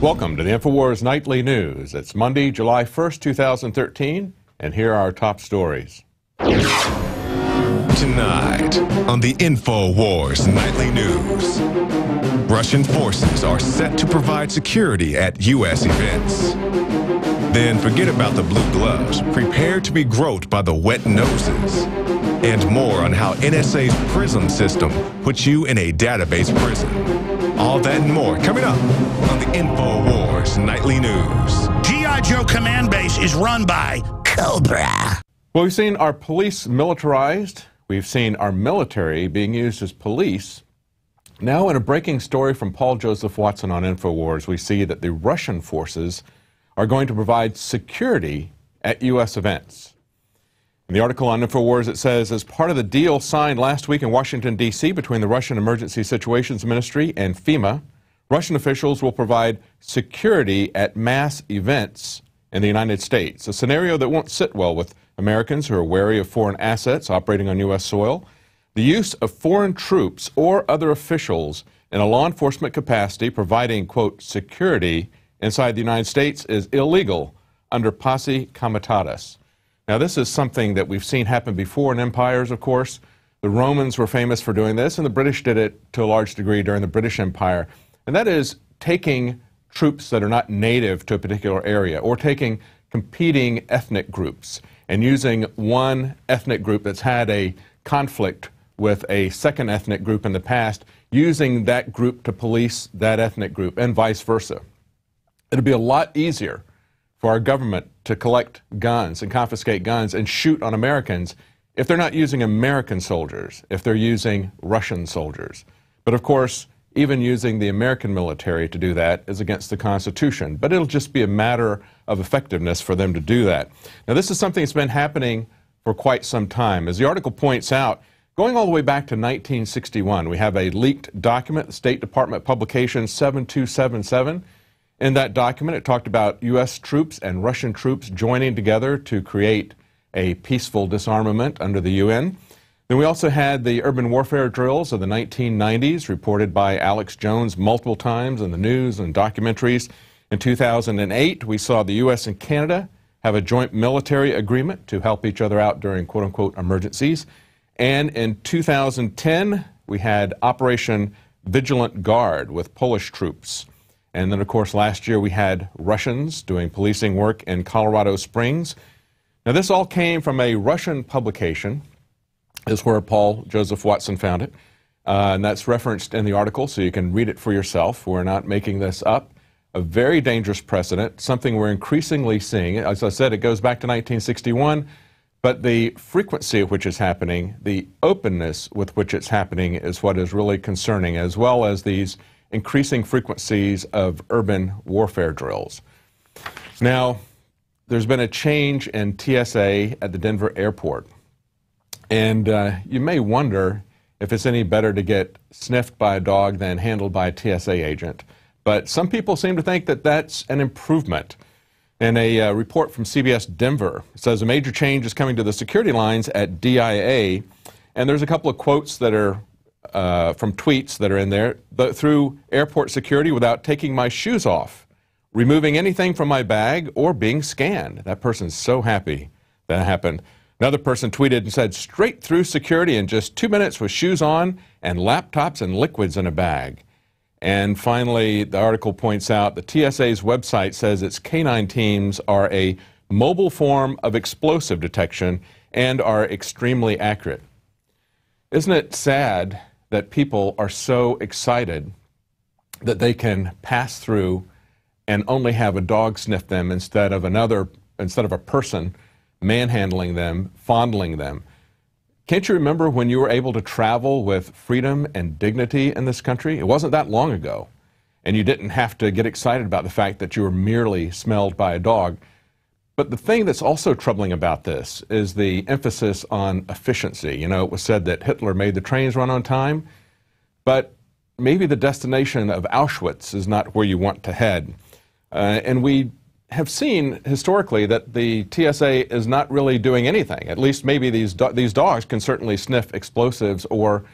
Welcome to the Infowars Nightly News. It's Monday, July 1st, 2013, and here are our top stories. Tonight on the Infowars Nightly News, Russian forces are set to provide security at U.S. events. Then forget about the blue gloves, prepare to be groped by the wet noses. And more on how NSA's PRISM system puts you in a database prison. All that and more coming up on the Infowars Nightly News. G.I. Joe Command Base is run by Cobra. Well, we've seen our police militarized. We've seen our military being used as police. Now, in a breaking story from Paul Joseph Watson on Infowars, we see that the Russian forces are going to provide security at U.S. events. In the article on Infowars, it says, as part of the deal signed last week in Washington, D.C. between the Russian Emergency Situations Ministry and FEMA, Russian officials will provide security at mass events in the United States, a scenario that won't sit well with Americans who are wary of foreign assets operating on U.S. soil. The use of foreign troops or other officials in a law enforcement capacity providing, quote, security inside the United States is illegal under Posse Comitatus. Now, this is something that we've seen happen before in empires, of course. The Romans were famous for doing this, and the British did it to a large degree during the British Empire. And that is taking troops that are not native to a particular area or taking competing ethnic groups and using one ethnic group that's had a conflict with a second ethnic group in the past, using that group to police that ethnic group and vice versa. It'll be a lot easier for our government to collect guns and confiscate guns and shoot on Americans if they're not using American soldiers, if they're using Russian soldiers. But of course, even using the American military to do that is against the Constitution. But it'll just be a matter of effectiveness for them to do that. Now, this is something that's been happening for quite some time. As the article points out, going all the way back to 1961, we have a leaked document, the State Department publication 7277. In that document, it talked about U.S. troops and Russian troops joining together to create a peaceful disarmament under the UN. Then we also had the urban warfare drills of the 1990s, reported by Alex Jones multiple times in the news and documentaries. In 2008, we saw the U.S. and Canada have a joint military agreement to help each other out during quote-unquote emergencies. And in 2010, we had Operation Vigilant Guard with Polish troops. And then, of course, last year we had Russians doing policing work in Colorado Springs. Now, this all came from a Russian publication. This is where Paul Joseph Watson found it. And that's referenced in the article, so you can read it for yourself. We're not making this up. A very dangerous precedent, something we're increasingly seeing. As I said, it goes back to 1961. But the frequency at which it's happening, the openness with which it's happening is what is really concerning, as well as these increasing frequencies of urban warfare drills. Now, there's been a change in TSA at the Denver airport. And you may wonder if it's any better to get sniffed by a dog than handled by a TSA agent. But some people seem to think that that's an improvement. In a report from CBS Denver, it says a major change is coming to the security lines at DIA. And there's a couple of quotes that are from tweets that are in there. But through airport security without taking my shoes off, removing anything from my bag, or being scanned. That person's so happy that happened. Another person tweeted and said, straight through security in just 2 minutes with shoes on and laptops and liquids in a bag. And finally, the article points out the TSA's website says its canine teams are a mobile form of explosive detection and are extremely accurate. Isn't it sad that people are so excited that they can pass through and only have a dog sniff them instead of a person manhandling them, fondling them? Can't you remember when you were able to travel with freedom and dignity in this country? It wasn't that long ago. And you didn't have to get excited about the fact that you were merely smelled by a dog. But the thing that's also troubling about this is the emphasis on efficiency. You know, it was said that Hitler made the trains run on time, but maybe the destination of Auschwitz is not where you want to head. And we have seen historically that the TSA is not really doing anything. At least maybe these dogs can certainly sniff explosives or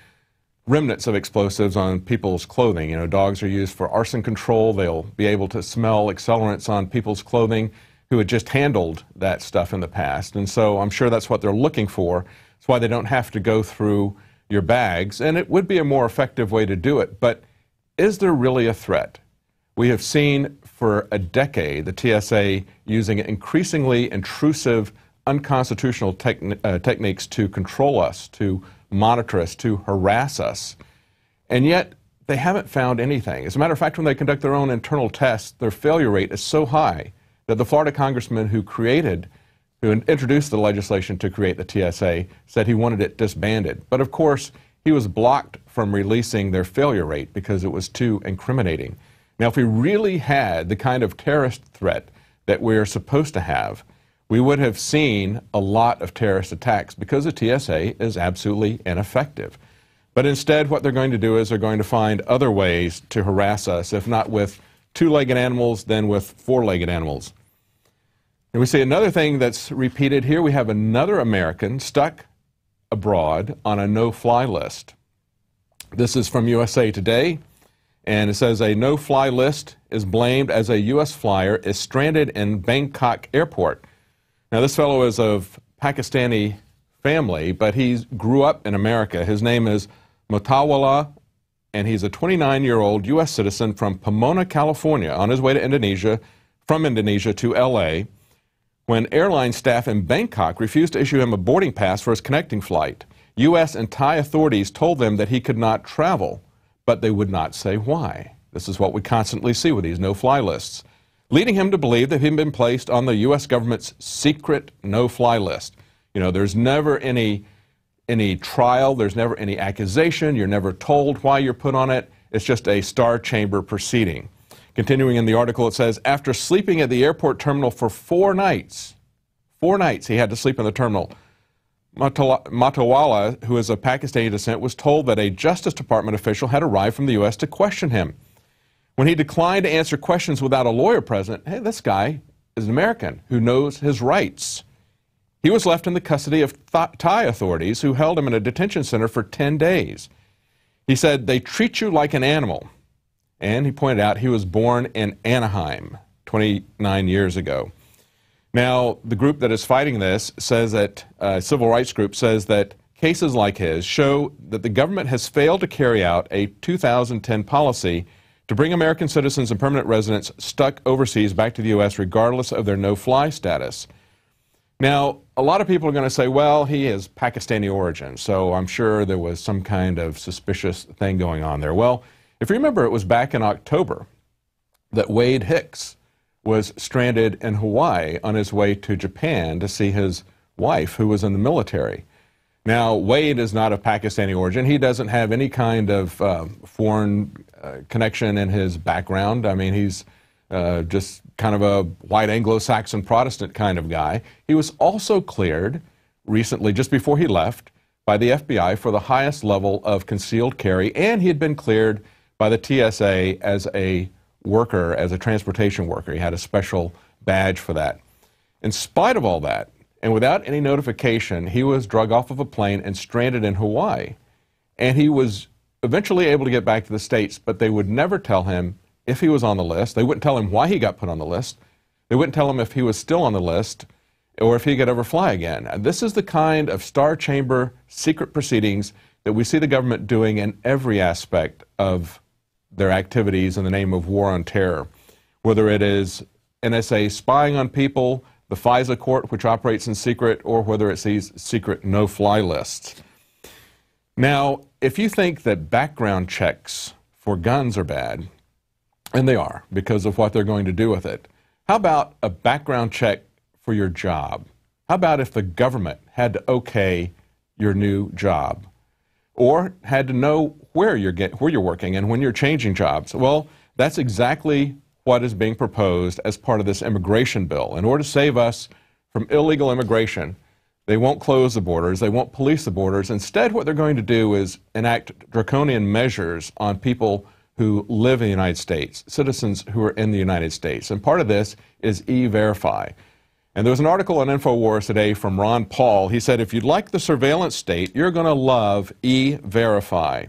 remnants of explosives on people's clothing. You know, dogs are used for arson control. They'll be able to smell accelerants on people's clothing who had just handled that stuff in the past. And so I'm sure that's what they're looking for. That's why they don't have to go through your bags. And it would be a more effective way to do it. But is there really a threat? We have seen for a decade the TSA using increasingly intrusive, unconstitutional techniques to control us, to monitor us, to harass us. And yet they haven't found anything. As a matter of fact, when they conduct their own internal tests, their failure rate is so high that the Florida congressman who introduced the legislation to create the TSA said he wanted it disbanded. But of course, he was blocked from releasing their failure rate because it was too incriminating. Now, if we really had the kind of terrorist threat that we're supposed to have, we would have seen a lot of terrorist attacks because the TSA is absolutely ineffective. But instead, what they're going to do is they're going to find other ways to harass us, if not with two-legged animals, then with four-legged animals. And we see another thing that's repeated here. We have another American stuck abroad on a no-fly list. This is from USA Today, and it says a no-fly list is blamed as a U.S. flyer is stranded in Bangkok airport. Now, this fellow is of Pakistani family, but he grew up in America. His name is Mutawalla, and he's a 29-year-old U.S. citizen from Pomona, California, on his way to Indonesia, from Indonesia to L.A., when airline staff in Bangkok refused to issue him a boarding pass for his connecting flight. U.S. and Thai authorities told them that he could not travel, but they would not say why. This is what we constantly see with these no-fly lists, leading him to believe that he'd been placed on the U.S. government's secret no-fly list. You know, there's never any trial, there's never any accusation, you're never told why you're put on it. It's just a star chamber proceeding. Continuing in the article, it says, after sleeping at the airport terminal for 4 nights he had to sleep in the terminal, Mutawalla, who is of Pakistani descent, was told that a Justice Department official had arrived from the U.S. to question him. When he declined to answer questions without a lawyer present, hey, this guy is an American who knows his rights. He was left in the custody of Thai authorities who held him in a detention center for 10 days. He said, they treat you like an animal. And he pointed out he was born in Anaheim 29 years ago. Now, the group that is fighting this says that, civil rights group says that cases like his show that the government has failed to carry out a 2010 policy to bring American citizens and permanent residents stuck overseas back to the U.S. regardless of their no-fly status. Now, a lot of people are going to say, well, he is Pakistani origin, so I'm sure there was some kind of suspicious thing going on there. Well, if you remember, it was back in October that Wade Hicks was stranded in Hawaii on his way to Japan to see his wife, who was in the military. Now, Wade is not of Pakistani origin. He doesn't have any kind of foreign connection in his background. I mean, he's just kind of a white Anglo-Saxon Protestant kind of guy. He was also cleared recently, just before he left, by the FBI for the highest level of concealed carry, and he had been cleared by the TSA as a worker, as a transportation worker. He had a special badge for that. In spite of all that, and without any notification, he was drug off of a plane and stranded in Hawaii. And he was eventually able to get back to the States, but they would never tell him if he was on the list. They wouldn't tell him why he got put on the list. They wouldn't tell him if he was still on the list or if he could ever fly again. And this is the kind of star chamber secret proceedings that we see the government doing in every aspect of their activities in the name of war on terror, whether it is NSA spying on people, the FISA court, which operates in secret, or whether it's these secret no-fly lists. Now, if you think that background checks for guns are bad, and they are because of what they're going to do with it, how about a background check for your job? How about if the government had to okay your new job, or had to know where you're working and when you're changing jobs? Well, that's exactly what is being proposed as part of this immigration bill. In order to save us from illegal immigration, they won't close the borders, they won't police the borders. Instead, what they're going to do is enact draconian measures on people who live in the United States, citizens who are in the United States. And part of this is E-Verify. And there was an article on Infowars today from Ron Paul. He said, if you'd like the surveillance state, you're going to love E-Verify.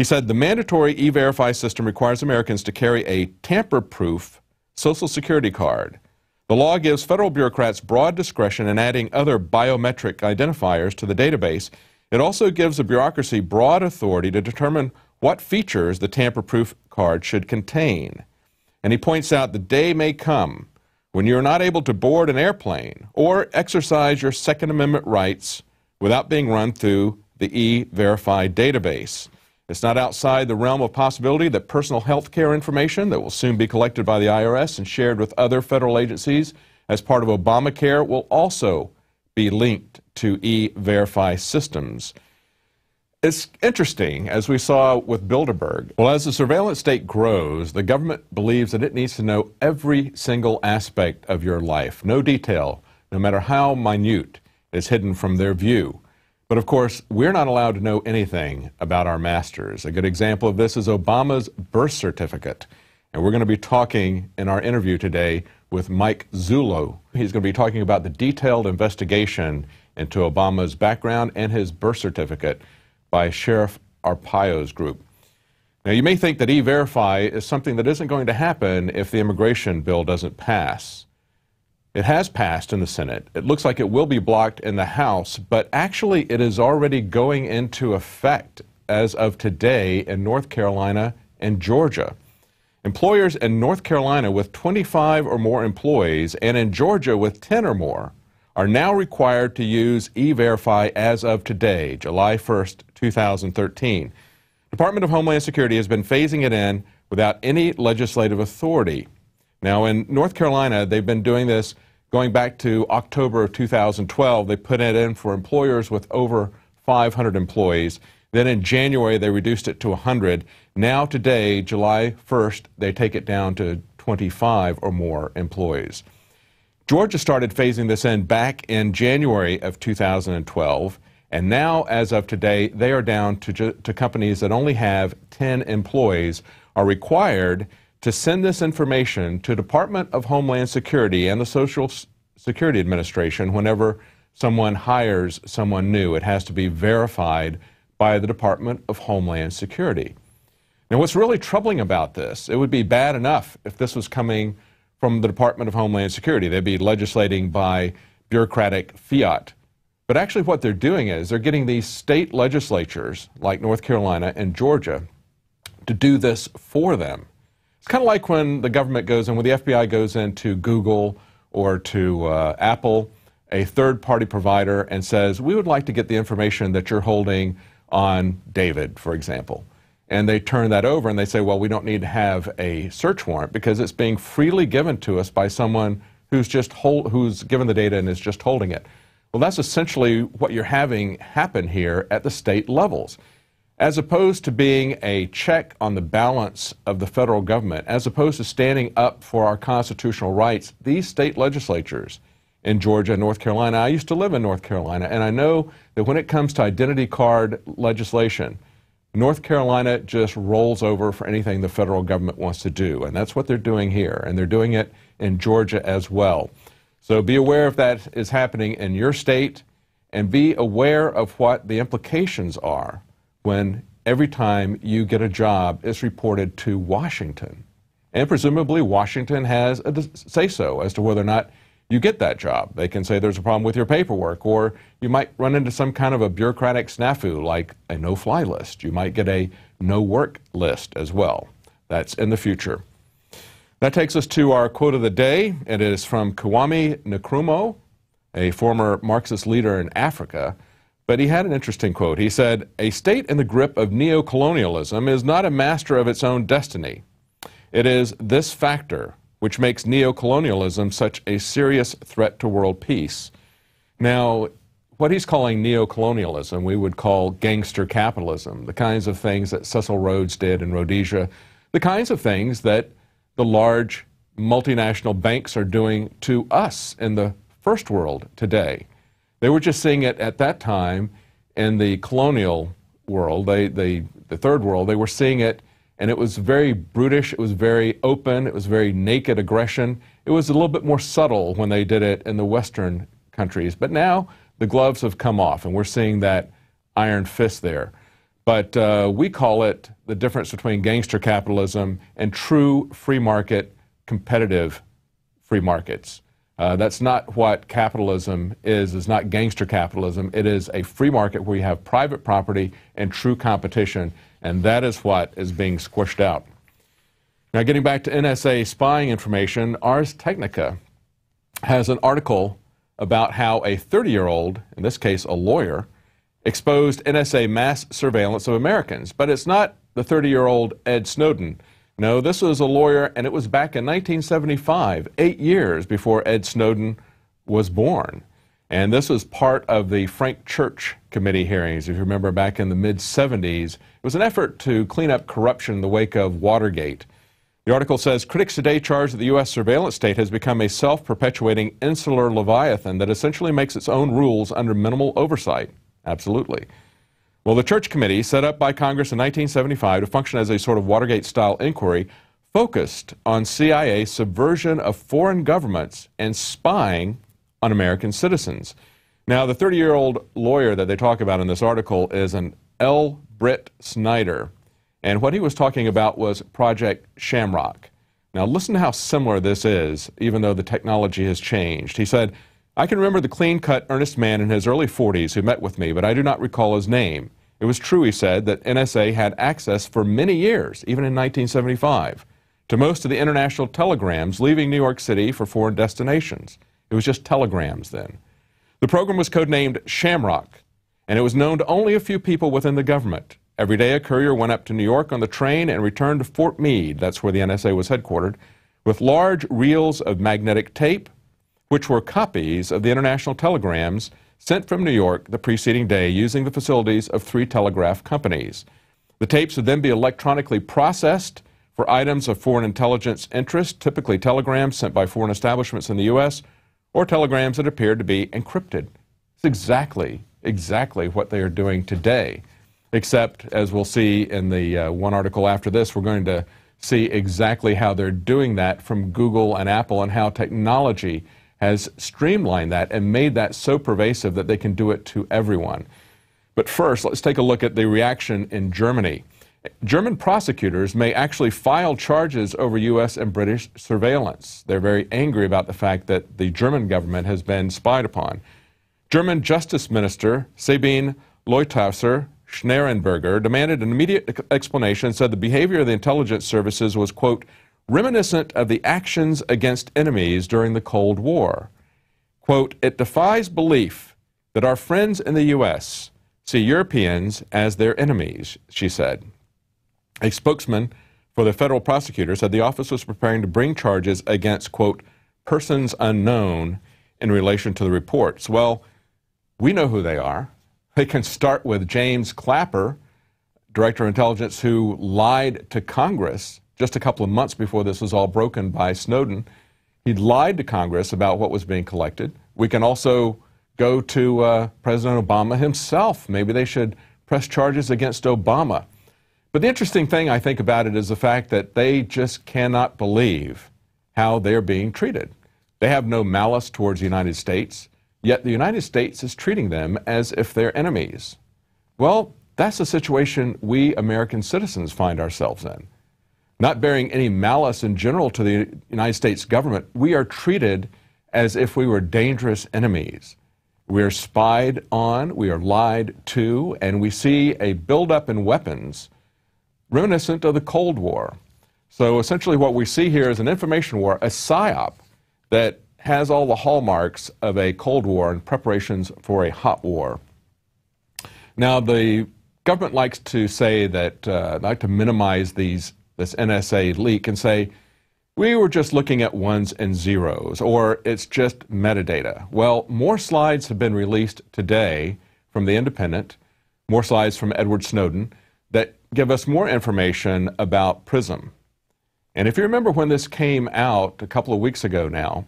He said the mandatory E-Verify system requires Americans to carry a tamper-proof Social Security card. The law gives federal bureaucrats broad discretion in adding other biometric identifiers to the database. It also gives the bureaucracy broad authority to determine what features the tamper-proof card should contain. And he points out the day may come when you're not able to board an airplane or exercise your Second Amendment rights without being run through the E-Verify database. It's not outside the realm of possibility that personal health care information that will soon be collected by the IRS and shared with other federal agencies as part of Obamacare will also be linked to E-Verify systems. It's interesting, as we saw with Bilderberg. Well, as the surveillance state grows, the government believes that it needs to know every single aspect of your life. No detail, no matter how minute, is hidden from their view. But of course, we're not allowed to know anything about our masters. A good example of this is Obama's birth certificate. And we're going to be talking in our interview today with Mike Zullo. He's going to be talking about the detailed investigation into Obama's background and his birth certificate by Sheriff Arpaio's group. Now, you may think that E-Verify is something that isn't going to happen if the immigration bill doesn't pass. It has passed in the Senate. It looks like it will be blocked in the House, but actually it is already going into effect as of today in North Carolina and Georgia. Employers in North Carolina with 25 or more employees and in Georgia with 10 or more are now required to use E-Verify as of today, July 1st, 2013. Department of Homeland Security has been phasing it in without any legislative authority. Now, in North Carolina, they've been doing this going back to October of 2012. They put it in for employers with over 500 employees. Then in January, they reduced it to 100. Now today, July 1st, they take it down to 25 or more employees. Georgia started phasing this in back in January of 2012, and now, as of today, they are down to companies that only have 10 employees are required to send this information to Department of Homeland Security and the Social Security Administration whenever someone hires someone new. It has to be verified by the Department of Homeland Security. Now, what's really troubling about this, it would be bad enough if this was coming from the Department of Homeland Security. They'd be legislating by bureaucratic fiat. But actually what they're doing is they're getting these state legislatures like North Carolina and Georgia to do this for them. It's kind of like when the government goes in, when the FBI goes into Google or to Apple, a third-party provider, and says, we would like to get the information that you're holding on David, for example. And they turn that over and they say, well, we don't need to have a search warrant because it's being freely given to us by someone who's given the data and is just holding it. Well, that's essentially what you're having happen here at the state levels. As opposed to being a check on the balance of the federal government, as opposed to standing up for our constitutional rights, these state legislatures in Georgia and North Carolina, I used to live in North Carolina, and I know that when it comes to identity card legislation, North Carolina just rolls over for anything the federal government wants to do, and that's what they're doing here, and they're doing it in Georgia as well. So be aware if that is happening in your state, and be aware of what the implications are when every time you get a job, it's reported to Washington. And presumably Washington has a say-so as to whether or not you get that job. They can say there's a problem with your paperwork, or you might run into some kind of a bureaucratic snafu like a no-fly list. You might get a no-work list as well. That's in the future. That takes us to our quote of the day. It is from Kwame Nkrumah, a former Marxist leader in Africa. But he had an interesting quote. He said, "A state in the grip of neocolonialism is not a master of its own destiny. It is this factor which makes neocolonialism such a serious threat to world peace." Now, what he's calling neocolonialism, we would call gangster capitalism, the kinds of things that Cecil Rhodes did in Rhodesia, the kinds of things that the large multinational banks are doing to us in the first world today. They were just seeing it at that time in the colonial world, the third world. They were seeing it, and it was very brutish, it was very open, it was very naked aggression. It was a little bit more subtle when they did it in the Western countries. But now the gloves have come off, and we're seeing that iron fist there. But we call it the difference between gangster capitalism and true free market, competitive free markets. That's not what capitalism is. It's not gangster capitalism. It is a free market where you have private property and true competition, and that is what is being squished out. Now, getting back to NSA spying information, Ars Technica has an article about how a 30-year-old, in this case a lawyer, exposed NSA mass surveillance of Americans. But it's not the 30-year-old Ed Snowden. No, this was a lawyer, and it was back in 1975, 8 years before Ed Snowden was born. And this was part of the Frank Church Committee hearings. If you remember, back in the mid-'70s, it was an effort to clean up corruption in the wake of Watergate. The article says, critics today charge that the U.S. surveillance state has become a self-perpetuating insular leviathan that essentially makes its own rules under minimal oversight. Absolutely. Well, the Church Committee, set up by Congress in 1975 to function as a sort of Watergate-style inquiry, focused on CIA subversion of foreign governments and spying on American citizens. Now, the 30-year-old lawyer that they talk about in this article is an L. Britt Snyder. And what he was talking about was Project Shamrock. Now, listen to how similar this is, even though the technology has changed. He said, I can remember the clean-cut, earnest man in his early 40s who met with me, but I do not recall his name. It was true, he said, that NSA had access for many years, even in 1975, to most of the international telegrams leaving New York City for foreign destinations. It was just telegrams then. The program was codenamed Shamrock, and it was known to only a few people within the government. Every day a courier went up to New York on the train and returned to Fort Meade, that's where the NSA was headquartered, with large reels of magnetic tape, which were copies of the international telegrams sent from New York the preceding day using the facilities of 3 telegraph companies. The tapes would then be electronically processed for items of foreign intelligence interest, typically telegrams sent by foreign establishments in the U.S., or telegrams that appeared to be encrypted. It's exactly what they are doing today. Except, as we'll see in the one article after this, we're going to see exactly how they're doing that from Google and Apple and how technology has streamlined that and made that so pervasive that they can do it to everyone. But first, let's take a look at the reaction in Germany. German prosecutors may actually file charges over U.S. and British surveillance. They're very angry about the fact that the German government has been spied upon. German Justice Minister Sabine Leuthauser Schnarrenberger demanded an immediate explanation, said the behavior of the intelligence services was, quote, reminiscent of the actions against enemies during the Cold War. Quote, it defies belief that our friends in the U.S. see Europeans as their enemies, she said. A spokesman for the federal prosecutor said the office was preparing to bring charges against, quote, persons unknown in relation to the reports. Well, we know who they are. They can start with James Clapper, Director of Intelligence, who lied to Congress just a couple of months before this was all broken by Snowden. He lied to Congress about what was being collected. We can also go to President Obama himself. Maybe they should press charges against Obama. But the interesting thing I think about it is the fact that they just cannot believe how they're being treated. They have no malice towards the United States. Yet the United States is treating them as if they're enemies. Well, that's the situation we American citizens find ourselves in. Not bearing any malice in general to the United States government, we are treated as if we were dangerous enemies. We are spied on, we are lied to, and we see a buildup in weapons reminiscent of the Cold War. So essentially what we see here is an information war, a PSYOP, that has all the hallmarks of a Cold War and preparations for a hot war. Now, the government likes to say that, like to minimize this NSA leak and say, we were just looking at ones and zeros, or it's just metadata. Well, more slides have been released today from The Independent, more slides from Edward Snowden, that give us more information about PRISM. And if you remember when this came out a couple of weeks ago now,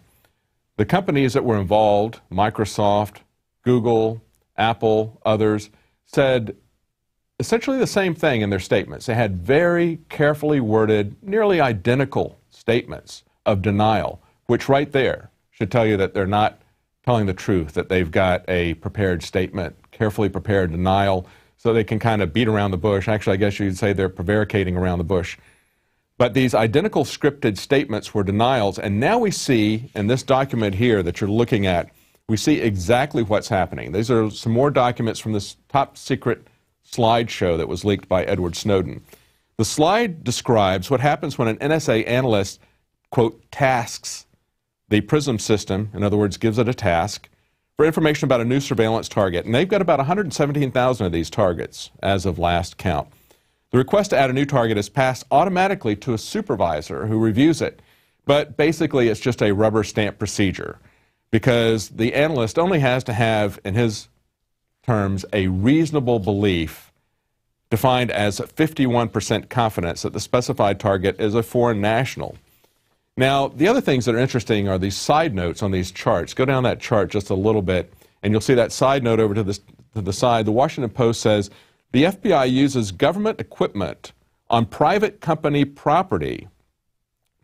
the companies that were involved, Microsoft, Google, Apple, others, said essentially the same thing in their statements. They had very carefully worded, nearly identical statements of denial, which right there should tell you that they're not telling the truth, that they've got a prepared statement, carefully prepared denial, so they can kind of beat around the bush. Actually, I guess you'd say they're prevaricating around the bush. But these identical scripted statements were denials, and now we see in this document here that you're looking at, we see exactly what's happening. These are some more documents from this top secret slideshow that was leaked by Edward Snowden. The slide describes what happens when an NSA analyst, quote, tasks the PRISM system, in other words, gives it a task, for information about a new surveillance target. And they've got about 117,000 of these targets as of last count. The request to add a new target is passed automatically to a supervisor who reviews it. But basically, it's just a rubber stamp procedure because the analyst only has to have, in his terms, a reasonable belief defined as 51% confidence that the specified target is a foreign national. Now, the other things that are interesting are these side notes on these charts. Go down that chart just a little bit, and you'll see that side note over to the side. The Washington Post says, the FBI uses government equipment on private company property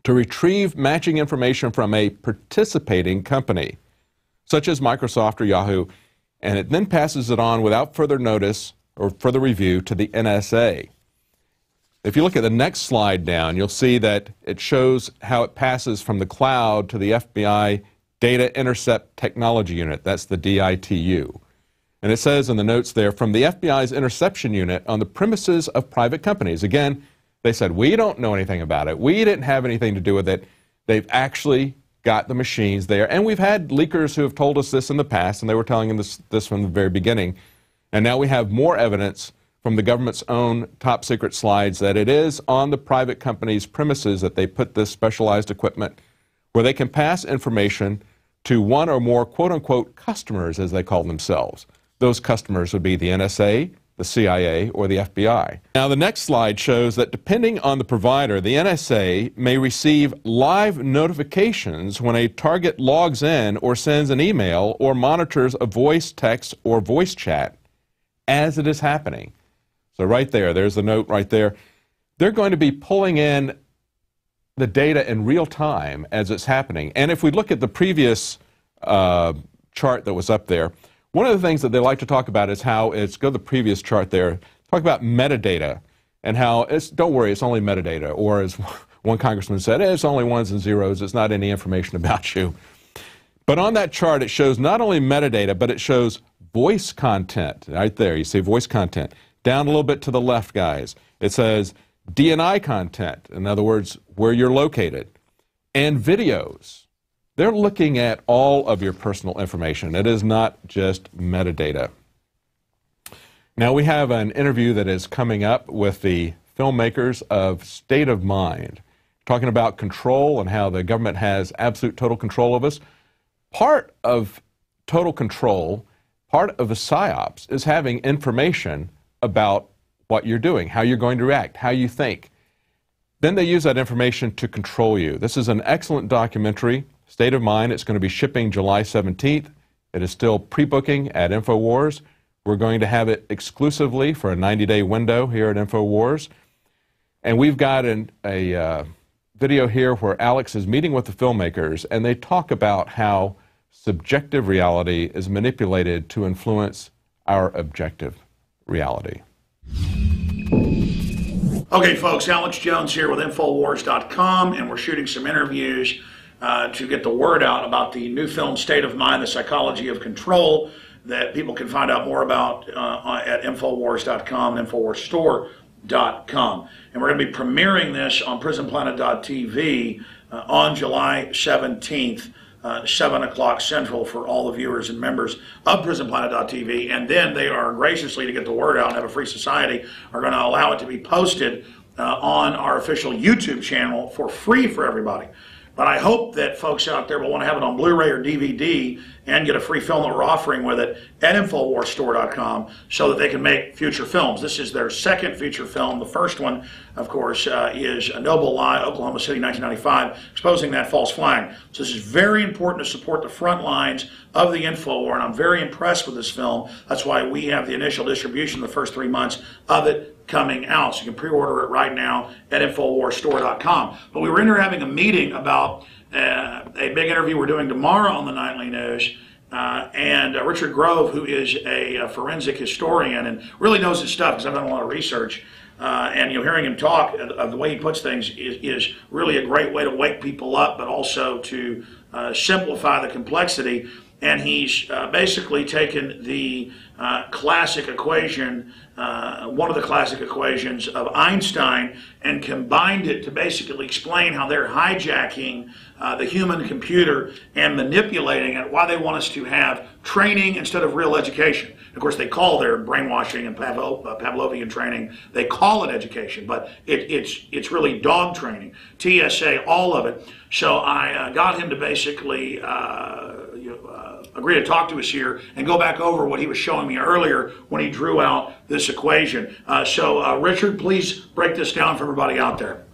to retrieve matching information from a participating company, such as Microsoft or Yahoo, and it then passes it on without further notice or further review to the NSA. If you look at the next slide down, you'll see that it shows how it passes from the cloud to the FBI Data Intercept Technology Unit. That's the DITU. And it says in the notes there, from the FBI's interception unit on the premises of private companies. Again, they said, we don't know anything about it. We didn't have anything to do with it. They've actually got the machines there. And we've had leakers who have told us this in the past, and they were telling us this from the very beginning. And now we have more evidence from the government's own top secret slides that it is on the private company's premises that they put this specialized equipment where they can pass information to one or more quote-unquote customers, as they call themselves. Those customers would be the NSA, the CIA, or the FBI. Now, the next slide shows that depending on the provider, the NSA may receive live notifications when a target logs in or sends an email or monitors a voice text or voice chat as it is happening. So right there, there's the note right there. They're going to be pulling in the data in real time as it's happening. And if we look at the previous chart that was up there, one of the things that they like to talk about is how it's, go to the previous chart there, talk about metadata and how it's, don't worry, it's only metadata. Or as one congressman said, it's only ones and zeros, it's not any information about you. But on that chart, it shows not only metadata, but it shows voice content. Right there, you see voice content. Down a little bit to the left, guys, it says DNI content, in other words, where you're located, and videos. They're looking at all of your personal information. It is not just metadata. Now we have an interview that is coming up with the filmmakers of State of Mind, talking about control and how the government has absolute total control of us. Part of total control, part of the PSYOPs is having information about what you're doing, how you're going to react, how you think. Then they use that information to control you. This is an excellent documentary, State of Mind. It's going to be shipping July 17th. It is still pre-booking at Infowars. We're going to have it exclusively for a 90-day window here at Infowars. And we've got a video here where Alex is meeting with the filmmakers, and they talk about how subjective reality is manipulated to influence our objective reality. Okay, folks, Alex Jones here with Infowars.com, and we're shooting some interviews to get the word out about the new film State of Mind, the Psychology of Control, that people can find out more about at Infowars.com and InfoWarsStore.com. And we're going to be premiering this on PrismPlanet.tv on July 17th, 7 o'clock Central for all the viewers and members of PrismPlanet.tv. And then they are graciously, to get the word out and have a free society, are going to allow it to be posted on our official YouTube channel for free for everybody. But I hope that folks out there will want to have it on Blu-ray or DVD and get a free film that we're offering with it at InfoWarsStore.com so that they can make future films. This is their second feature film. The first one, of course, is A Noble Lie, Oklahoma City, 1995, exposing that false flag. So this is very important to support the front lines of the InfoWar, and I'm very impressed with this film. That's why we have the initial distribution the first 3 months of it coming out. So you can pre-order it right now at InfoWarsStore.com. But we were in here having a meeting about a big interview we're doing tomorrow on the Nightly News, and Richard Grove, who is a forensic historian and really knows his stuff because I've done a lot of research. And hearing him talk, the way he puts things is really a great way to wake people up, but also to simplify the complexity. And he's basically taken the classic equation, one of the classic equations of Einstein, and combined it to basically explain how they're hijacking the human computer and manipulating it, why they want us to have training instead of real education. Of course, they call their brainwashing and Pavlovian training, they call it education, but it's really dog training, TSA, all of it. So I got him to basically agree to talk to us here and go back over what he was showing me earlier when he drew out this equation. So Richard, please break this down for everybody out there.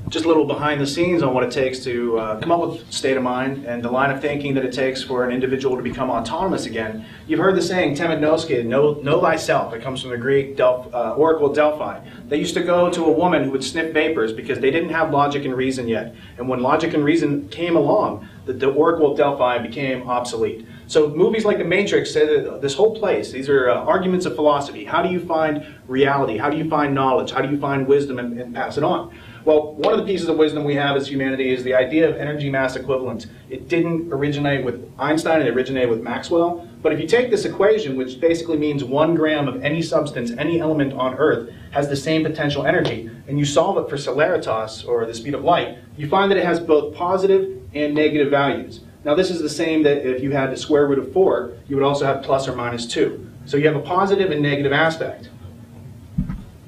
Just a little behind the scenes on what it takes to come up with state of mind and the line of thinking that it takes for an individual to become autonomous again. You've heard the saying, temenoske, know thyself. It comes from the Greek oracle of Delphi. They used to go to a woman who would sniff vapors because they didn't have logic and reason yet. And when logic and reason came along, the oracle of Delphi became obsolete. So movies like The Matrix say that this whole place, these are arguments of philosophy. How do you find reality? How do you find knowledge? How do you find wisdom and pass it on? Well, one of the pieces of wisdom we have as humanity is the idea of energy mass equivalence. It didn't originate with Einstein, it originated with Maxwell. But if you take this equation, which basically means 1 gram of any substance, any element on Earth, has the same potential energy, and you solve it for celeritas, or the speed of light, you find that it has both positive and negative values. Now this is the same that if you had the square root of 4, you would also have plus or minus 2. So you have a positive and negative aspect.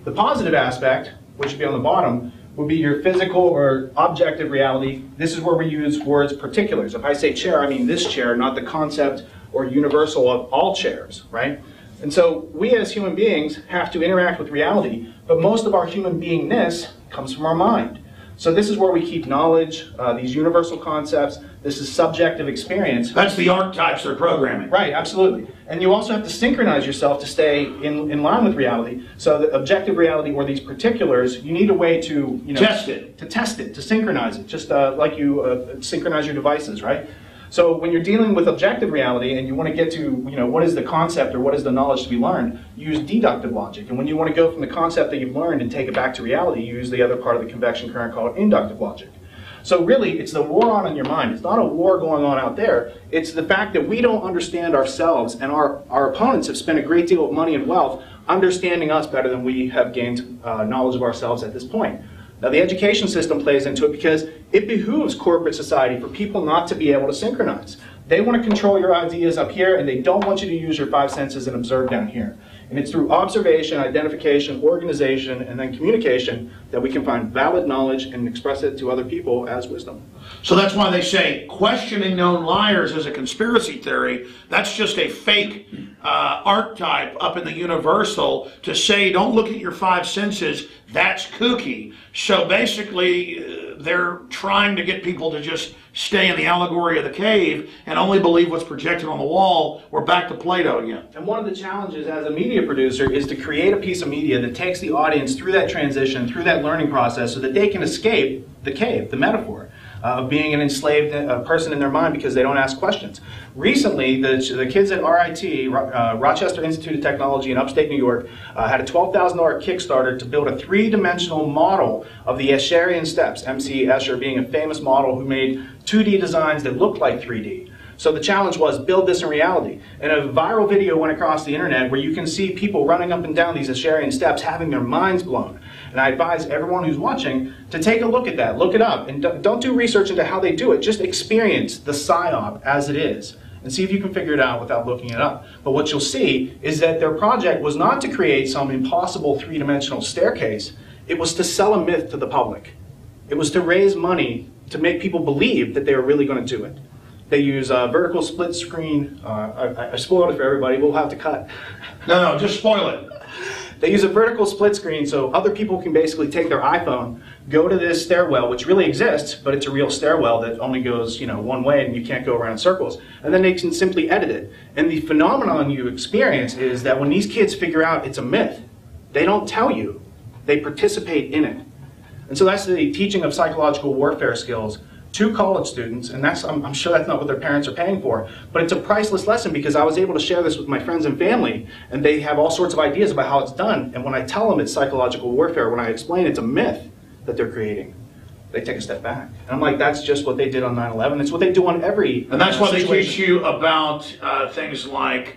The positive aspect, which would be on the bottom, would be your physical or objective reality. This is where we use words particulars. If I say chair, I mean this chair, not the concept or universal of all chairs, right? And so we as human beings have to interact with reality, but most of our human beingness comes from our mind. So this is where we keep knowledge, these universal concepts. This is subjective experience. That's the archetypes they're programming. Right, absolutely. And you also have to synchronize yourself to stay in line with reality. So the objective reality, or these particulars, you need a way to test it. To test it, to synchronize it, just like you synchronize your devices, right? So when you're dealing with objective reality and you want to get to, what is the concept or what is the knowledge to be learned, use deductive logic. And when you want to go from the concept that you've learned and take it back to reality, you use the other part of the convection current called inductive logic. So really, it's the war on in your mind. It's not a war going on out there. It's the fact that we don't understand ourselves, and our opponents have spent a great deal of money and wealth understanding us better than we have gained knowledge of ourselves at this point. Now the education system plays into it because it behooves corporate society for people not to be able to synchronize. They want to control your ideas up here, and they don't want you to use your 5 senses and observe down here. And it's through observation, identification, organization, and then communication that we can find valid knowledge and express it to other people as wisdom. So that's why they say questioning known liars is a conspiracy theory. That's just a fake archetype up in the universal to say don't look at your 5 senses. That's kooky. So basically they're trying to get people to just stay in the allegory of the cave and only believe what's projected on the wall. We're back to Plato again. And one of the challenges as a media producer is to create a piece of media that takes the audience through that transition, through that learning process, so that they can escape the cave, the metaphor, of being an enslaved person in their mind because they don't ask questions. Recently, the kids at RIT, Rochester Institute of Technology in upstate New York, had a $12,000 Kickstarter to build a 3-dimensional model of the Escherian steps, M.C. Escher being a famous model who made 2D designs that looked like 3D. So the challenge was build this in reality. And a viral video went across the internet where you can see people running up and down these Escherian steps having their minds blown. And I advise everyone who's watching to take a look at that, look it up, and don't do research into how they do it. Just experience the PSYOP as it is and see if you can figure it out without looking it up. But what you'll see is that their project was not to create some impossible 3-dimensional staircase. It was to sell a myth to the public. It was to raise money to make people believe that they were really going to do it. They use a vertical split screen. I spoiled it for everybody. We'll have to cut. No, just spoil it. They use a vertical split screen so other people can basically take their iPhone, go to this stairwell, which really exists, but it's a real stairwell that only goes, one way and you can't go around in circles. And then they can simply edit it. And the phenomenon you experience is that when these kids figure out it's a myth, they don't tell you. They participate in it. And so that's the teaching of psychological warfare skills 2 college students, and I'm sure that's not what their parents are paying for, but it's a priceless lesson because I was able to share this with my friends and family, and they have all sorts of ideas about how it's done, and when I tell them it's psychological warfare, when I explain it's a myth that they're creating, they take a step back. And I'm like, that's just what they did on 9/11. It's what they do on every And that's why they situation. teach you about things like,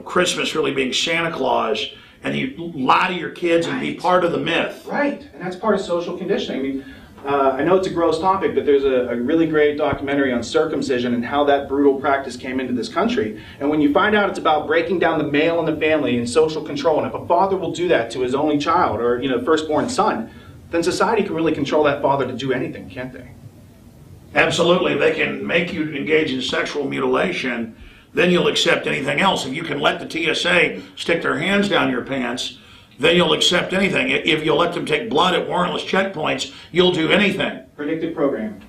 Christmas really being Santa Claus, and you lie to your kids and be part of the myth. Right, and that's part of social conditioning. I mean, I know it's a gross topic, but there's a really great documentary on circumcision and how that brutal practice came into this country. And when you find out it's about breaking down the male in the family and social control, and if a father will do that to his only child or firstborn son, then society can really control that father to do anything, can't they? Absolutely. They can make you engage in sexual mutilation, then you'll accept anything else. If you can let the TSA stick their hands down your pants, then you'll accept anything. If you'll let them take blood at warrantless checkpoints, you'll do anything. Predictive programming.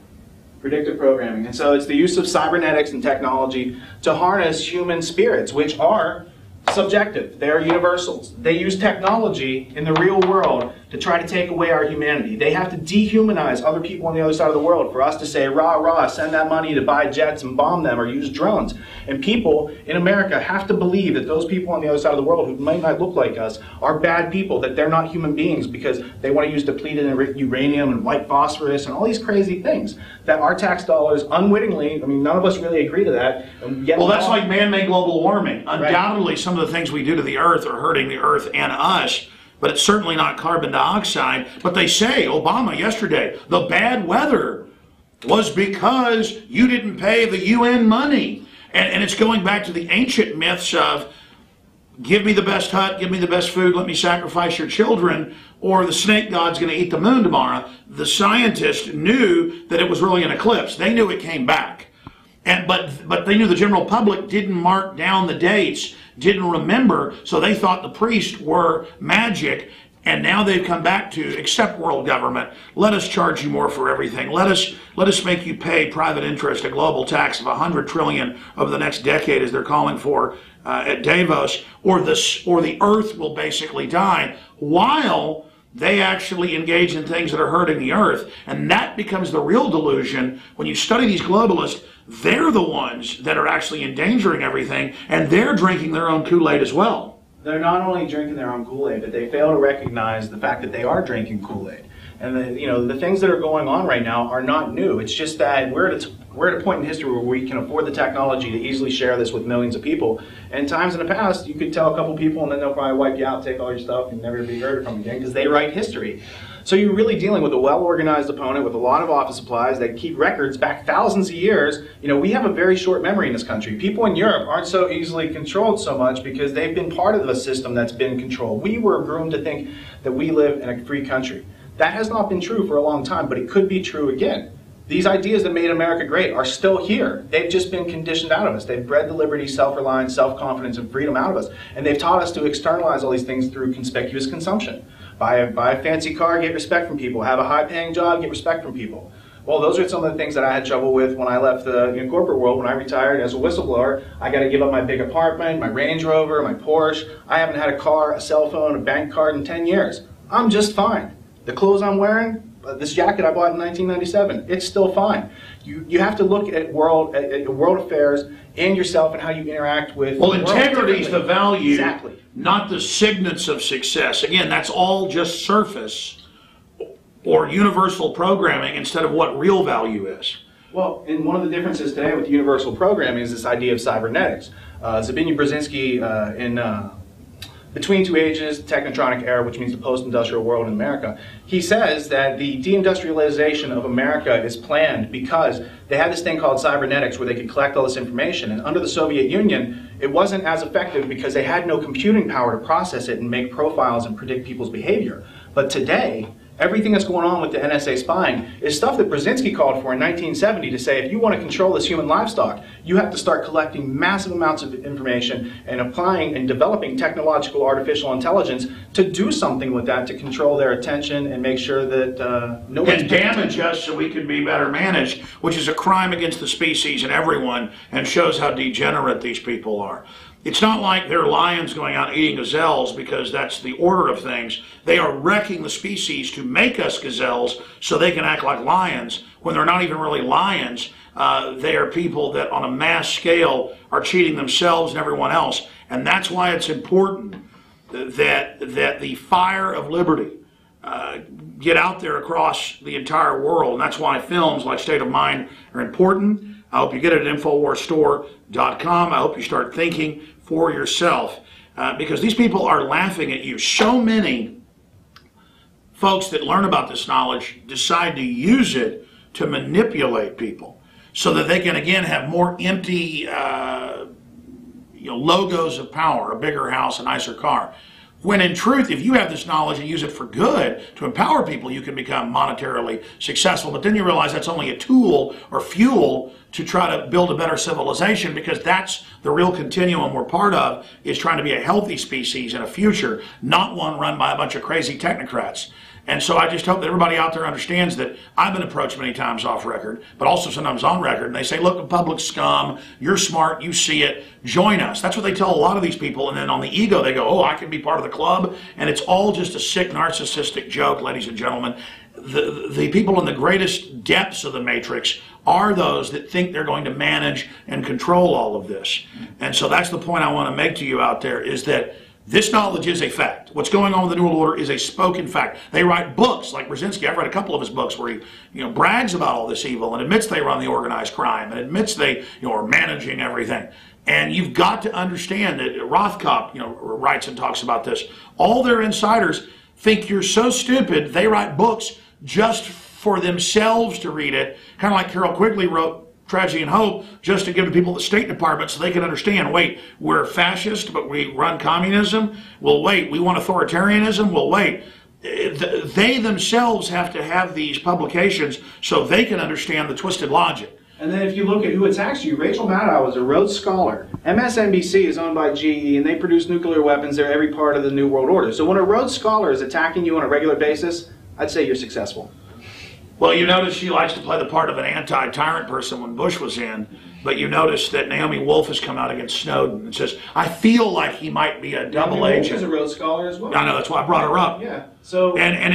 Predictive programming. And so it's the use of cybernetics and technology to harness human spirits, which are subjective. They are universals. They use technology in the real world to try to take away our humanity. They have to dehumanize other people on the other side of the world for us to say, rah, rah, send that money to buy jets and bomb them or use drones. And people in America have to believe that those people on the other side of the world who might not look like us are bad people, that they're not human beings because they want to use depleted uranium and white phosphorus and all these crazy things that our tax dollars unwittingly, I mean, none of us really agree to that. And yet well, that's like man-made global warming. Undoubtedly, right. Some of the things we do to the earth are hurting the earth and us, but it's certainly not carbon dioxide. But they say, Obama yesterday, the bad weather was because you didn't pay the UN money. And it's going back to the ancient myths of give me the best hut, give me the best food, let me sacrifice your children, or the snake god's going to eat the moon tomorrow. The scientists knew that it was really an eclipse. They knew it came back. But they knew the general public didn't mark down the dates, didn't remember, so they thought the priests were magic, and now they've come back to accept world government. Let us charge you more for everything. Let us make you pay private interest, a global tax of $100 trillion over the next decade, as they're calling for at Davos, or the earth will basically die, while they actually engage in things that are hurting the earth. And that becomes the real delusion. When you study these globalists, they're the ones that are actually endangering everything, and they're drinking their own Kool-Aid as well. They're not only drinking their own Kool-Aid, but they fail to recognize the fact that they are drinking Kool-Aid. And the things that are going on right now are not new. It's just that we're at a point in history where we can afford the technology to easily share this with millions of people. And times in the past, you could tell a couple people and then they'll probably wipe you out, take all your stuff, and never be heard from again because they write history. So you're really dealing with a well-organized opponent with a lot of office supplies that keep records back thousands of years. We have a very short memory in this country. People in Europe aren't so easily controlled so much because they've been part of a system that's been controlled. We were groomed to think that we live in a free country. That has not been true for a long time, but it could be true again. These ideas that made America great are still here. They've just been conditioned out of us. They've bred the liberty, self-reliance, self-confidence, and freedom out of us. And they've taught us to externalize all these things through conspicuous consumption. Buy a fancy car, get respect from people. Have a high-paying job, get respect from people. Well, those are some of the things that I had trouble with when I left the corporate world. When I retired as a whistleblower, I got to give up my big apartment, my Range Rover, my Porsche. I haven't had a car, a cell phone, a bank card in 10 years. I'm just fine. The clothes I'm wearing, this jacket I bought in 1997, it's still fine. You have to look at world affairs and yourself and how you interact with. Well, integrity is the value, exactly, not the signets of success. Again, that's all just surface or universal programming instead of what real value is. Well, and one of the differences today with universal programming is this idea of cybernetics. Zbigniew Brzezinski in Between Two Ages, the Technotronic Era, which means the post-industrial world in America, he says that the deindustrialization of America is planned because they had this thing called cybernetics where they could collect all this information. And under the Soviet Union, it wasn't as effective because they had no computing power to process it and make profiles and predict people's behavior. But today, everything that's going on with the NSA spying is stuff that Brzezinski called for in 1970 to say, if you want to control this human livestock, you have to start collecting massive amounts of information and applying and developing technological artificial intelligence to do something with that to control their attention and make sure that no one's and damage us so we can be better managed, which is a crime against the species and everyone, and shows how degenerate these people are. It's not like they're lions going out eating gazelles because that's the order of things. They are wrecking the species to make us gazelles so they can act like lions when they're not even really lions. They are people that on a mass scale are cheating themselves and everyone else. And that's why it's important that the fire of liberty get out there across the entire world. And that's why films like State of Mind are important. I hope you get it at InfoWarsStore.com. I hope you start thinking for yourself because these people are laughing at you. So many folks that learn about this knowledge decide to use it to manipulate people so that they can, again, have more empty logos of power, a bigger house, a nicer car. When in truth, if you have this knowledge and use it for good to empower people, you can become monetarily successful. But then you realize that's only a tool or fuel to try to build a better civilization, because that's the real continuum we're part of, is trying to be a healthy species in a future, not one run by a bunch of crazy technocrats. And so I just hope that everybody out there understands that I've been approached many times off record, but also sometimes on record, and they say, look, the public scum, you're smart, you see it, join us. That's what they tell a lot of these people, and then on the ego they go, oh, I can be part of the club, and it's all just a sick narcissistic joke, ladies and gentlemen. The people in the greatest depths of the matrix are those that think they're going to manage and control all of this. And so that's the point I want to make to you out there, is that this knowledge is a fact. What's going on with the New World Order is a spoken fact. They write books like Brzezinski. I've read a couple of his books where he brags about all this evil and admits they run the organized crime and admits they are managing everything. And you've got to understand that Rothkopf writes and talks about this. All their insiders think you're so stupid, they write books just for themselves to read it, kind of like Carol Quigley wrote Tragedy and Hope, just to give to people at the State Department so they can understand, wait, we're fascist, but we run communism? Well, wait, we want authoritarianism? Well, wait. They themselves have to have these publications so they can understand the twisted logic. And then if you look at who attacks you, Rachel Maddow is a Rhodes Scholar. MSNBC is owned by GE, and they produce nuclear weapons. They're every part of the New World Order. So when a Rhodes Scholar is attacking you on a regular basis, I'd say you're successful. Well, you notice she likes to play the part of an anti-tyrant person when Bush was in, but you notice that Naomi Wolf has come out against Snowden and says, I feel like he might be a double agent. She's a Rhodes Scholar as well. I know, that's why I brought her up. Yeah. So and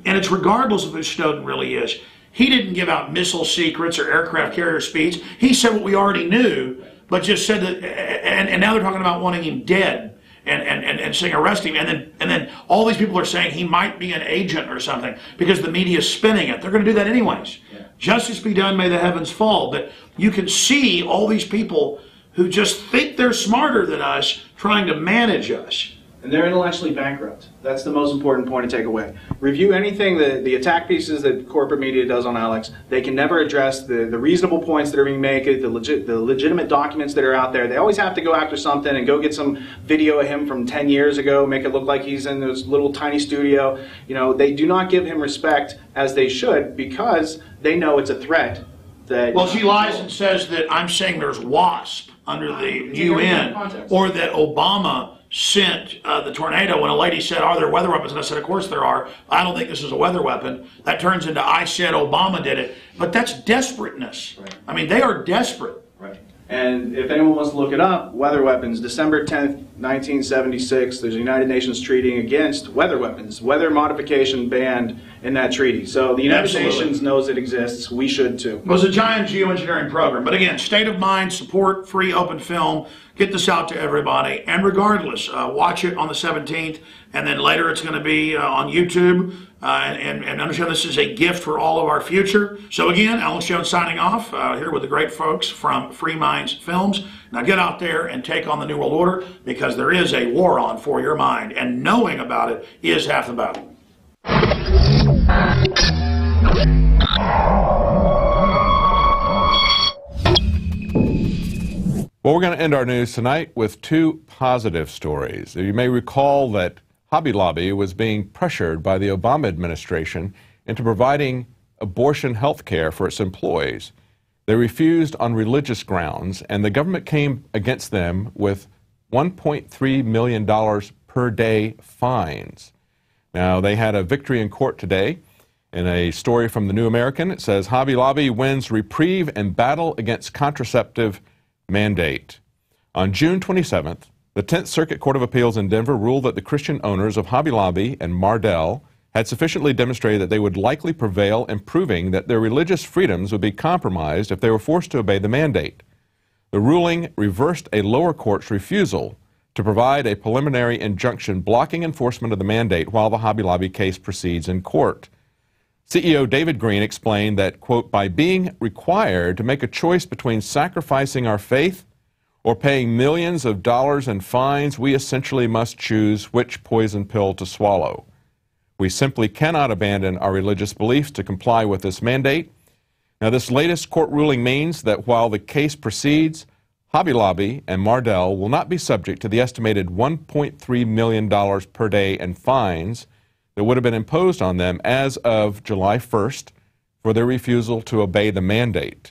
it's regardless of who Snowden really is. He didn't give out missile secrets or aircraft carrier speeds. He said what we already knew, but just said that, and now they're talking about wanting him dead. And saying arrest him, and then all these people are saying he might be an agent or something because the media is spinning it. They're going to do that anyways. Yeah. Justice be done, may the heavens fall. But you can see all these people who just think they're smarter than us trying to manage us. And they're intellectually bankrupt. That's the most important point to take away. Review anything, the attack pieces that corporate media does on Alex. They can never address the reasonable points that are being made, the legitimate documents that are out there. They always have to go after something and go get some video of him from 10 years ago, make it look like he's in this little tiny studio. They do not give him respect as they should, because they know it's a threat. Well, she lies and says that I'm saying there's WASP under the UN, or that Obama sent the tornado when a lady said, are there weather weapons? And I said, of course there are. I don't think this is a weather weapon. That turns into I said Obama did it. But that's desperateness. Right. I mean, they are desperate. Right. And if anyone wants to look it up, weather weapons, December 10th, 1976, there's a United Nations treaty against weather weapons, weather modification banned in that treaty. So the United Nations knows it exists. We should too. It was a giant geoengineering program. But again, State of Mind, support free open film. Get this out to everybody. And regardless, watch it on the 17th. And then later it's going to be on YouTube. And understand this is a gift for all of our future. So again, Alex Jones signing off here with the great folks from Free Minds Films. Now get out there and take on the New World Order, because there is a war on for your mind. And knowing about it is half the battle. Well, we're going to end our news tonight with two positive stories. You may recall that Hobby Lobby was being pressured by the Obama administration into providing abortion health care for its employees. They refused on religious grounds, and the government came against them with $1.3 million per day fines. Now, they had a victory in court today. In a story from the New American, it says, Hobby Lobby wins reprieve and battle against contraceptive mandate. On June 27th, the 10th Circuit Court of Appeals in Denver ruled that the Christian owners of Hobby Lobby and Mardel had sufficiently demonstrated that they would likely prevail in proving that their religious freedoms would be compromised if they were forced to obey the mandate. The ruling reversed a lower court's refusal to provide a preliminary injunction blocking enforcement of the mandate while the Hobby Lobby case proceeds in court. CEO David Green explained that, quote, by being required to make a choice between sacrificing our faith or paying millions of dollars in fines, we essentially must choose which poison pill to swallow. We simply cannot abandon our religious beliefs to comply with this mandate. Now, this latest court ruling means that while the case proceeds, Hobby Lobby and Mardel will not be subject to the estimated $1.3 million per day in fines that would have been imposed on them as of July 1st for their refusal to obey the mandate.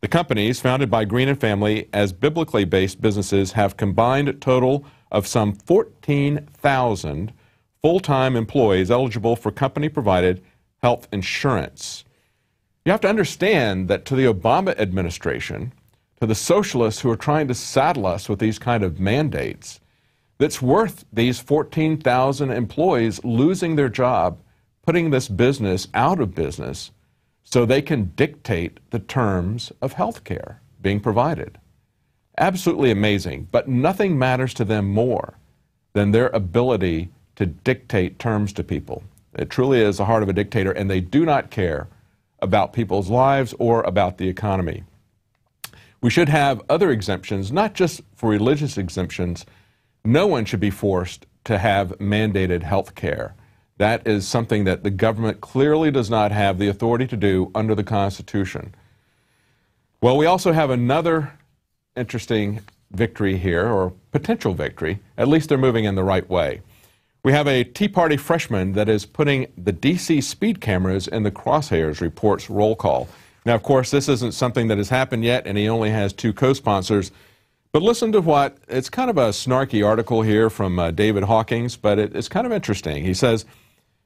The companies, founded by Green and family as biblically based businesses, have combined a total of some 14,000 full-time employees eligible for company-provided health insurance. You have to understand that to the Obama administration, to the socialists who are trying to saddle us with these kind of mandates, that's worth these 14,000 employees losing their job, putting this business out of business so they can dictate the terms of health care being provided. Absolutely amazing, but nothing matters to them more than their ability to dictate terms to people. It truly is the heart of a dictator, and they do not care about people's lives or about the economy. We should have other exemptions, not just for religious exemptions. No one should be forced to have mandated health care. That is something that the government clearly does not have the authority to do under the Constitution. Well, we also have another interesting victory here, or potential victory. At least they're moving in the right way. We have a Tea Party freshman that is putting the D.C. speed cameras in the crosshairs, reports Roll Call. Now, of course, this isn't something that has happened yet, and he only has 2 co-sponsors. But listen to what, it's kind of a snarky article here from David Hawkins, but it's kind of interesting. He says,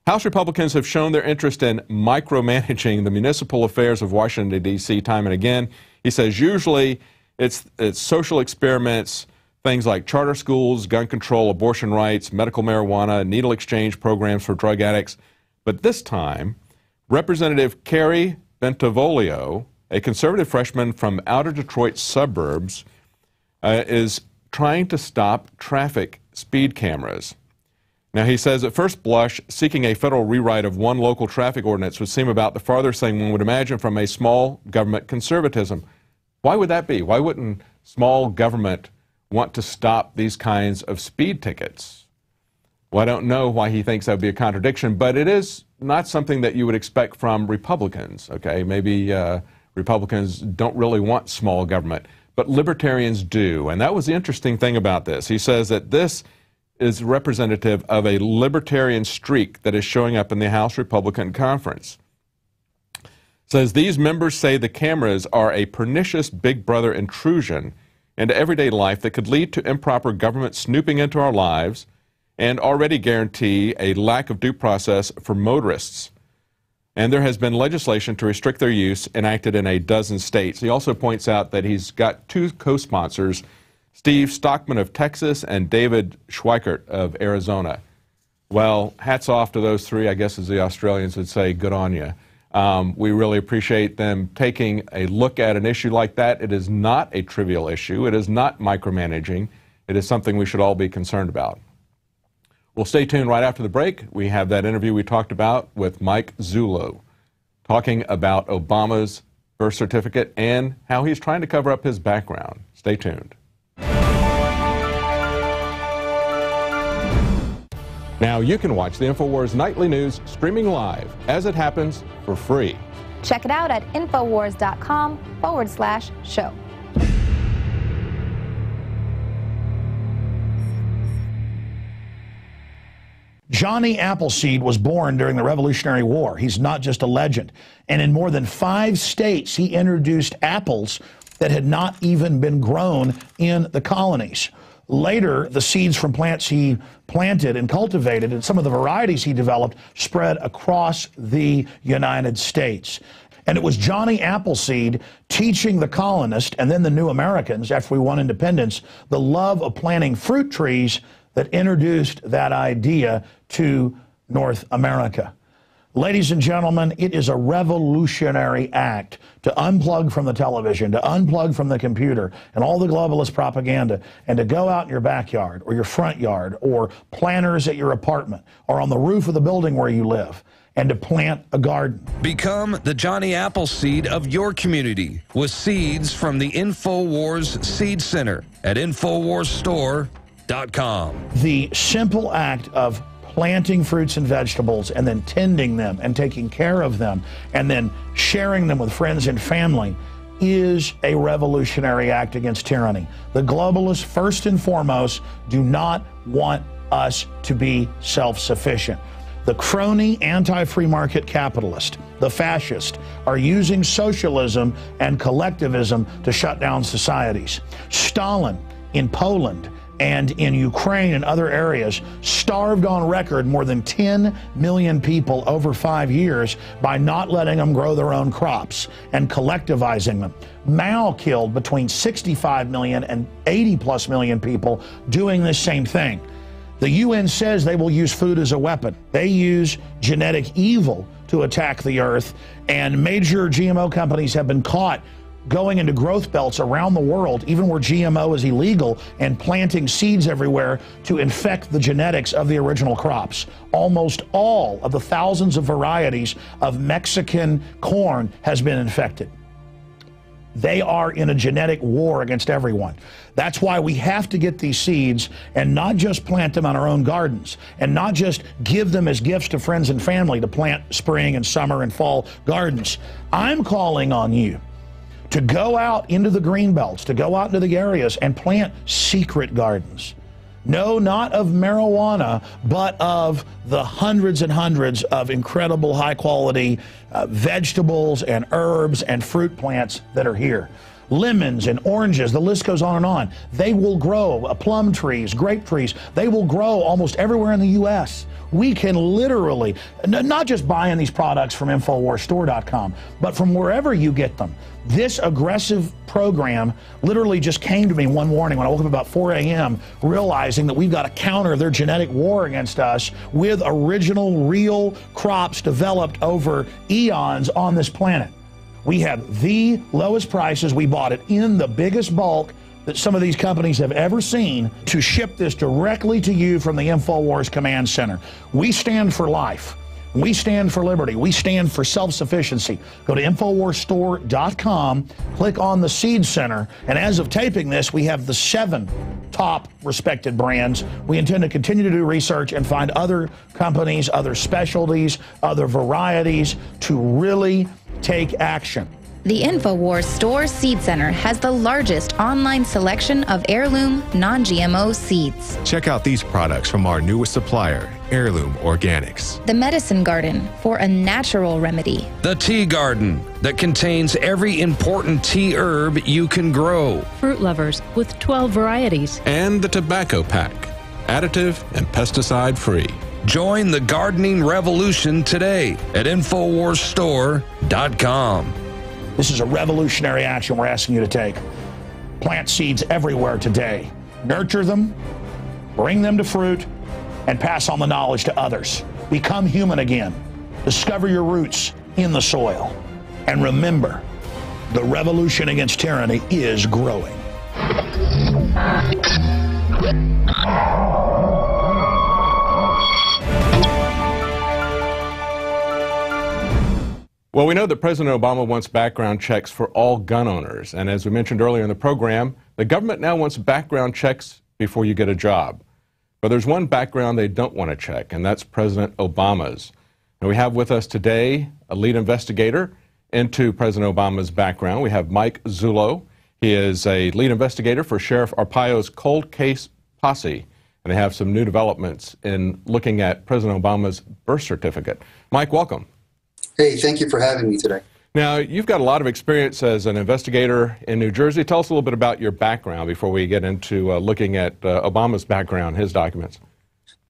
House Republicans have shown their interest in micromanaging the municipal affairs of Washington, D.C. time and again. He says usually it's social experiments, things like charter schools, gun control, abortion rights, medical marijuana, needle exchange programs for drug addicts. But this time, Representative Carrie Bentivolio, a conservative freshman from outer Detroit suburbs, is trying to stop traffic speed cameras. Now, he says, at first blush, seeking a federal rewrite of one local traffic ordinance would seem about the farthest thing one would imagine from a small government conservatism. Why would that be? Why wouldn't small government want to stop these kinds of speed tickets? Well, I don't know why he thinks that would be a contradiction, but it is not something that you would expect from Republicans, okay? Maybe Republicans don't really want small government, but libertarians do. And that was the interesting thing about this. He says that this is representative of a libertarian streak that is showing up in the House Republican Conference. Says these members say the cameras are a pernicious Big Brother intrusion into everyday life that could lead to improper government snooping into our lives and already guarantee a lack of due process for motorists. And there has been legislation to restrict their use enacted in a dozen states. He also points out that he's got 2 co-sponsors, Steve Stockman of Texas and David Schweikert of Arizona. Well, hats off to those 3, I guess as the Australians would say, good on you. We really appreciate them taking a look at an issue like that. It is not a trivial issue. It is not micromanaging. It is something we should all be concerned about. Well, stay tuned. Right after the break, we have that interview we talked about with Mike Zullo, talking about Obama's birth certificate and how he's trying to cover up his background. Stay tuned. Now you can watch the Infowars Nightly News streaming live as it happens for free. Check it out at Infowars.com/show. Johnny Appleseed was born during the Revolutionary War. He's not just a legend. And in more than 5 states, he introduced apples that had not even been grown in the colonies. Later, the seeds from plants he planted and cultivated and some of the varieties he developed spread across the United States. And it was Johnny Appleseed teaching the colonists and then the new Americans, after we won independence, the love of planting fruit trees that introduced that idea to North America. Ladies and gentlemen, it is a revolutionary act to unplug from the television, to unplug from the computer and all the globalist propaganda, and to go out in your backyard or your front yard or planters at your apartment or on the roof of the building where you live, and to plant a garden. Become the Johnny Appleseed of your community with seeds from the Infowars Seed Center at InfoWarsStore.com. The simple act of planting fruits and vegetables and then tending them and taking care of them and then sharing them with friends and family is a revolutionary act against tyranny. The globalists, first and foremost, do not want us to be self-sufficient. The crony anti-free market capitalist, the fascist, are using socialism and collectivism to shut down societies. Stalin in Poland and in Ukraine and other areas starved on record more than 10 million people over 5 years by not letting them grow their own crops and collectivizing them. Mao killed between 65 million and 80+ million people doing this same thing. The UN says they will use food as a weapon. They use genetic evil to attack the earth, and major GMO companies have been caught going into growth belts around the world, even where GMO is illegal, and planting seeds everywhere to infect the genetics of the original crops. Almost all of the thousands of varieties of Mexican corn has been infected. They are in a genetic war against everyone. That's why we have to get these seeds and not just plant them on our own gardens and not just give them as gifts to friends and family to plant spring and summer and fall gardens. I'm calling on you to go out into the green belts, to go out into the areas and plant secret gardens. No, not of marijuana, but of the hundreds and hundreds of incredible high-quality vegetables and herbs and fruit plants that are here. Lemons and oranges, the list goes on and on. They will grow, plum trees, grape trees, they will grow almost everywhere in the U.S. We can literally, not just buying these products from InfoWarsStore.com, but from wherever you get them. This aggressive program literally just came to me one morning when I woke up about 4 a.m. realizing that we've got to counter their genetic war against us with original, real crops developed over eons on this planet. We have the lowest prices. We bought it in the biggest bulk that some of these companies have ever seen to ship this directly to you from the InfoWars Command Center. We stand for life. We stand for liberty. We stand for self-sufficiency. Go to InfoWarsStore.com, click on the Seed Center, and as of taping this, we have the 7 top respected brands. We intend to continue to do research and find other companies, other specialties, other varieties to really take action. The Infowars Store Seed Center has the largest online selection of heirloom, non-GMO seeds. Check out these products from our newest supplier, Heirloom Organics. The Medicine Garden for a natural remedy. The Tea Garden that contains every important tea herb you can grow. Fruit Lovers with 12 varieties. And the Tobacco Pack, additive and pesticide free. Join the gardening revolution today at InfoWarsStore.com. This is a revolutionary action we're asking you to take. Plant seeds everywhere today. Nurture them, bring them to fruit, and pass on the knowledge to others. Become human again. Discover your roots in the soil. And remember, the revolution against tyranny is growing. Well, we know that President Obama wants background checks for all gun owners. And as we mentioned earlier in the program, the government now wants background checks before you get a job. But there's one background they don't want to check, and that's President Obama's. And we have with us today a lead investigator into President Obama's background. We have Mike Zullo. He is a lead investigator for Sheriff Arpaio's cold case posse. And they have some new developments in looking at President Obama's birth certificate. Mike, welcome. Hey, thank you for having me today. Now, you've got a lot of experience as an investigator in New Jersey. Tell us a little bit about your background before we get into looking at Obama's background, his documents.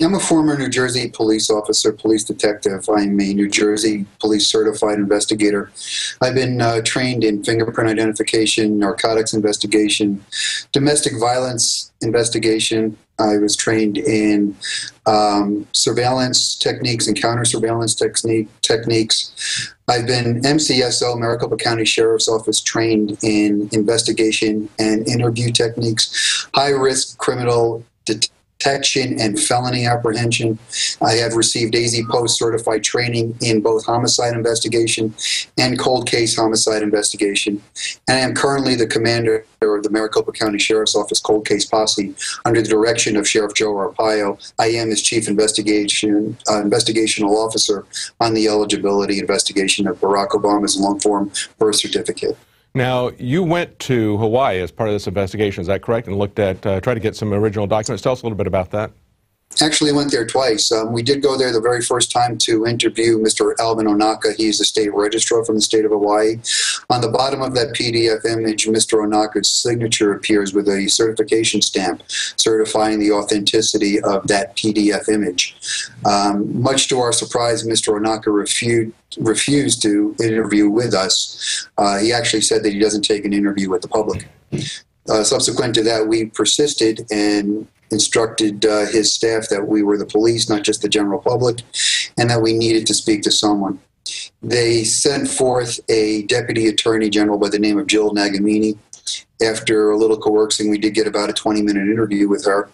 I'm a former New Jersey police officer, police detective. I'm a New Jersey police certified investigator. I've been trained in fingerprint identification, narcotics investigation, domestic violence investigation. I was trained in surveillance techniques and counter-surveillance techniques. I've been MCSO, Maricopa County Sheriff's Office, trained in investigation and interview techniques, high-risk criminal detection and felony apprehension. I have received AZ Post certified training in both homicide investigation and cold case homicide investigation. And I am currently the commander of the Maricopa County Sheriff's Office Cold Case Posse under the direction of Sheriff Joe Arpaio. I am his chief investigational officer on the eligibility investigation of Barack Obama's long-form birth certificate. Now, you went to Hawaii as part of this investigation, is that correct? And looked at, tried to get some original documents. Tell us a little bit about that. Actually went there twice. We did go there the very first time to interview Mr. Alvin Onaka. He's a state registrar from the state of Hawaii. On the bottom of that PDF image, Mr. Onaka's signature appears with a certification stamp certifying the authenticity of that PDF image. Much to our surprise, Mr. Onaka refused to interview with us. He actually said that he doesn't take an interview with the public. Subsequent to that, we persisted and instructed his staff that we were the police, not just the general public, and that we needed to speak to someone. They sent forth a deputy attorney general by the name of Jill Nagamini. After a little coercing, we did get about a 20-minute interview with her,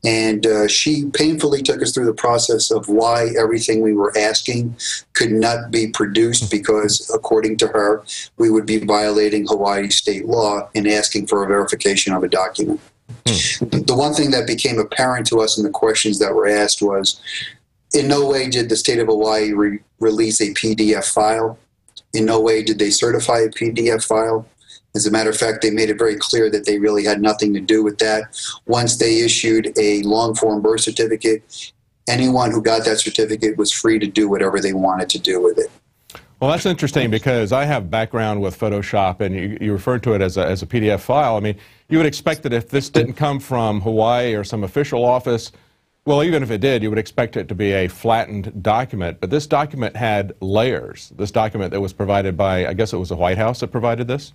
and she painfully took us through the process of why everything we were asking could not be produced because, according to her, we would be violating Hawaii state law in asking for a verification of a document. The one thing that became apparent to us in the questions that were asked was, in no way did the state of Hawaii release a PDF file. In no way did they certify a PDF file. As a matter of fact, they made it very clear that they really had nothing to do with that. Once they issued a long-form birth certificate, anyone who got that certificate was free to do whatever they wanted to do with it. Well, that's interesting because I have background with Photoshop, and you referred to it as a PDF file. I mean, you would expect that if this didn't come from Hawaii or some official office, well, even if it did, you would expect it to be a flattened document. But this document had layers. This document that was provided by, I guess it was the White House that provided this?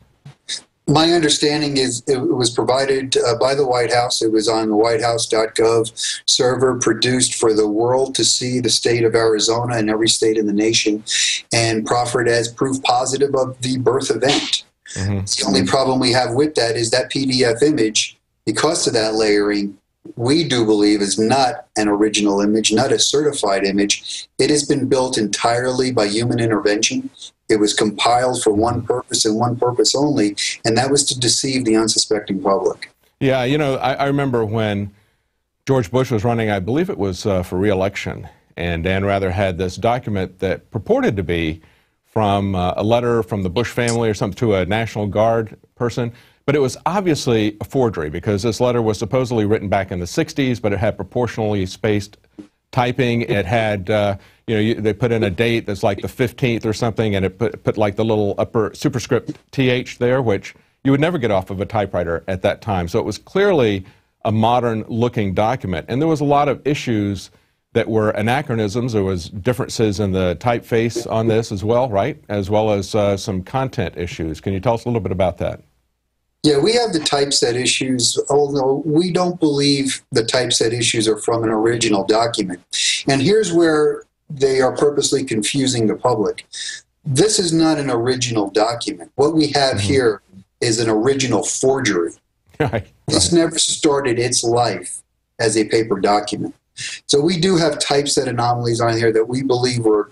My understanding is it was provided by the White House. It was on the whitehouse.gov server, produced for the world to see, the state of Arizona and every state in the nation, and proffered as proof positive of the birth event. The only problem we have with that is that PDF image, because of that layering, we do believe is not an original image, not a certified image. It has been built entirely by human intervention. It was compiled for one purpose and one purpose only, and that was to deceive the unsuspecting public. Yeah, you know, I remember when George Bush was running, I believe it was for re-election, and Dan Rather had this document that purported to be from a letter from the Bush family or something to a National Guard person, but it was obviously a forgery because this letter was supposedly written back in the 60s, but it had proportionally spaced typing. It had, you know, they put in a date that's like the 15th or something, and it put like the little upper superscript TH there, which you would never get off of a typewriter at that time. So it was clearly a modern-looking document, and there was a lot of issues that were anachronisms. There was differences in the typeface on this as well, right? As well as some content issues. Can you tell us a little bit about that? Yeah, we have the typeset issues, although we don't believe the typeset issues are from an original document. And here's where they are purposely confusing the public. This is not an original document. What we have here is an original forgery. This never started its life as a paper document. So we do have typeset anomalies on here that we believe were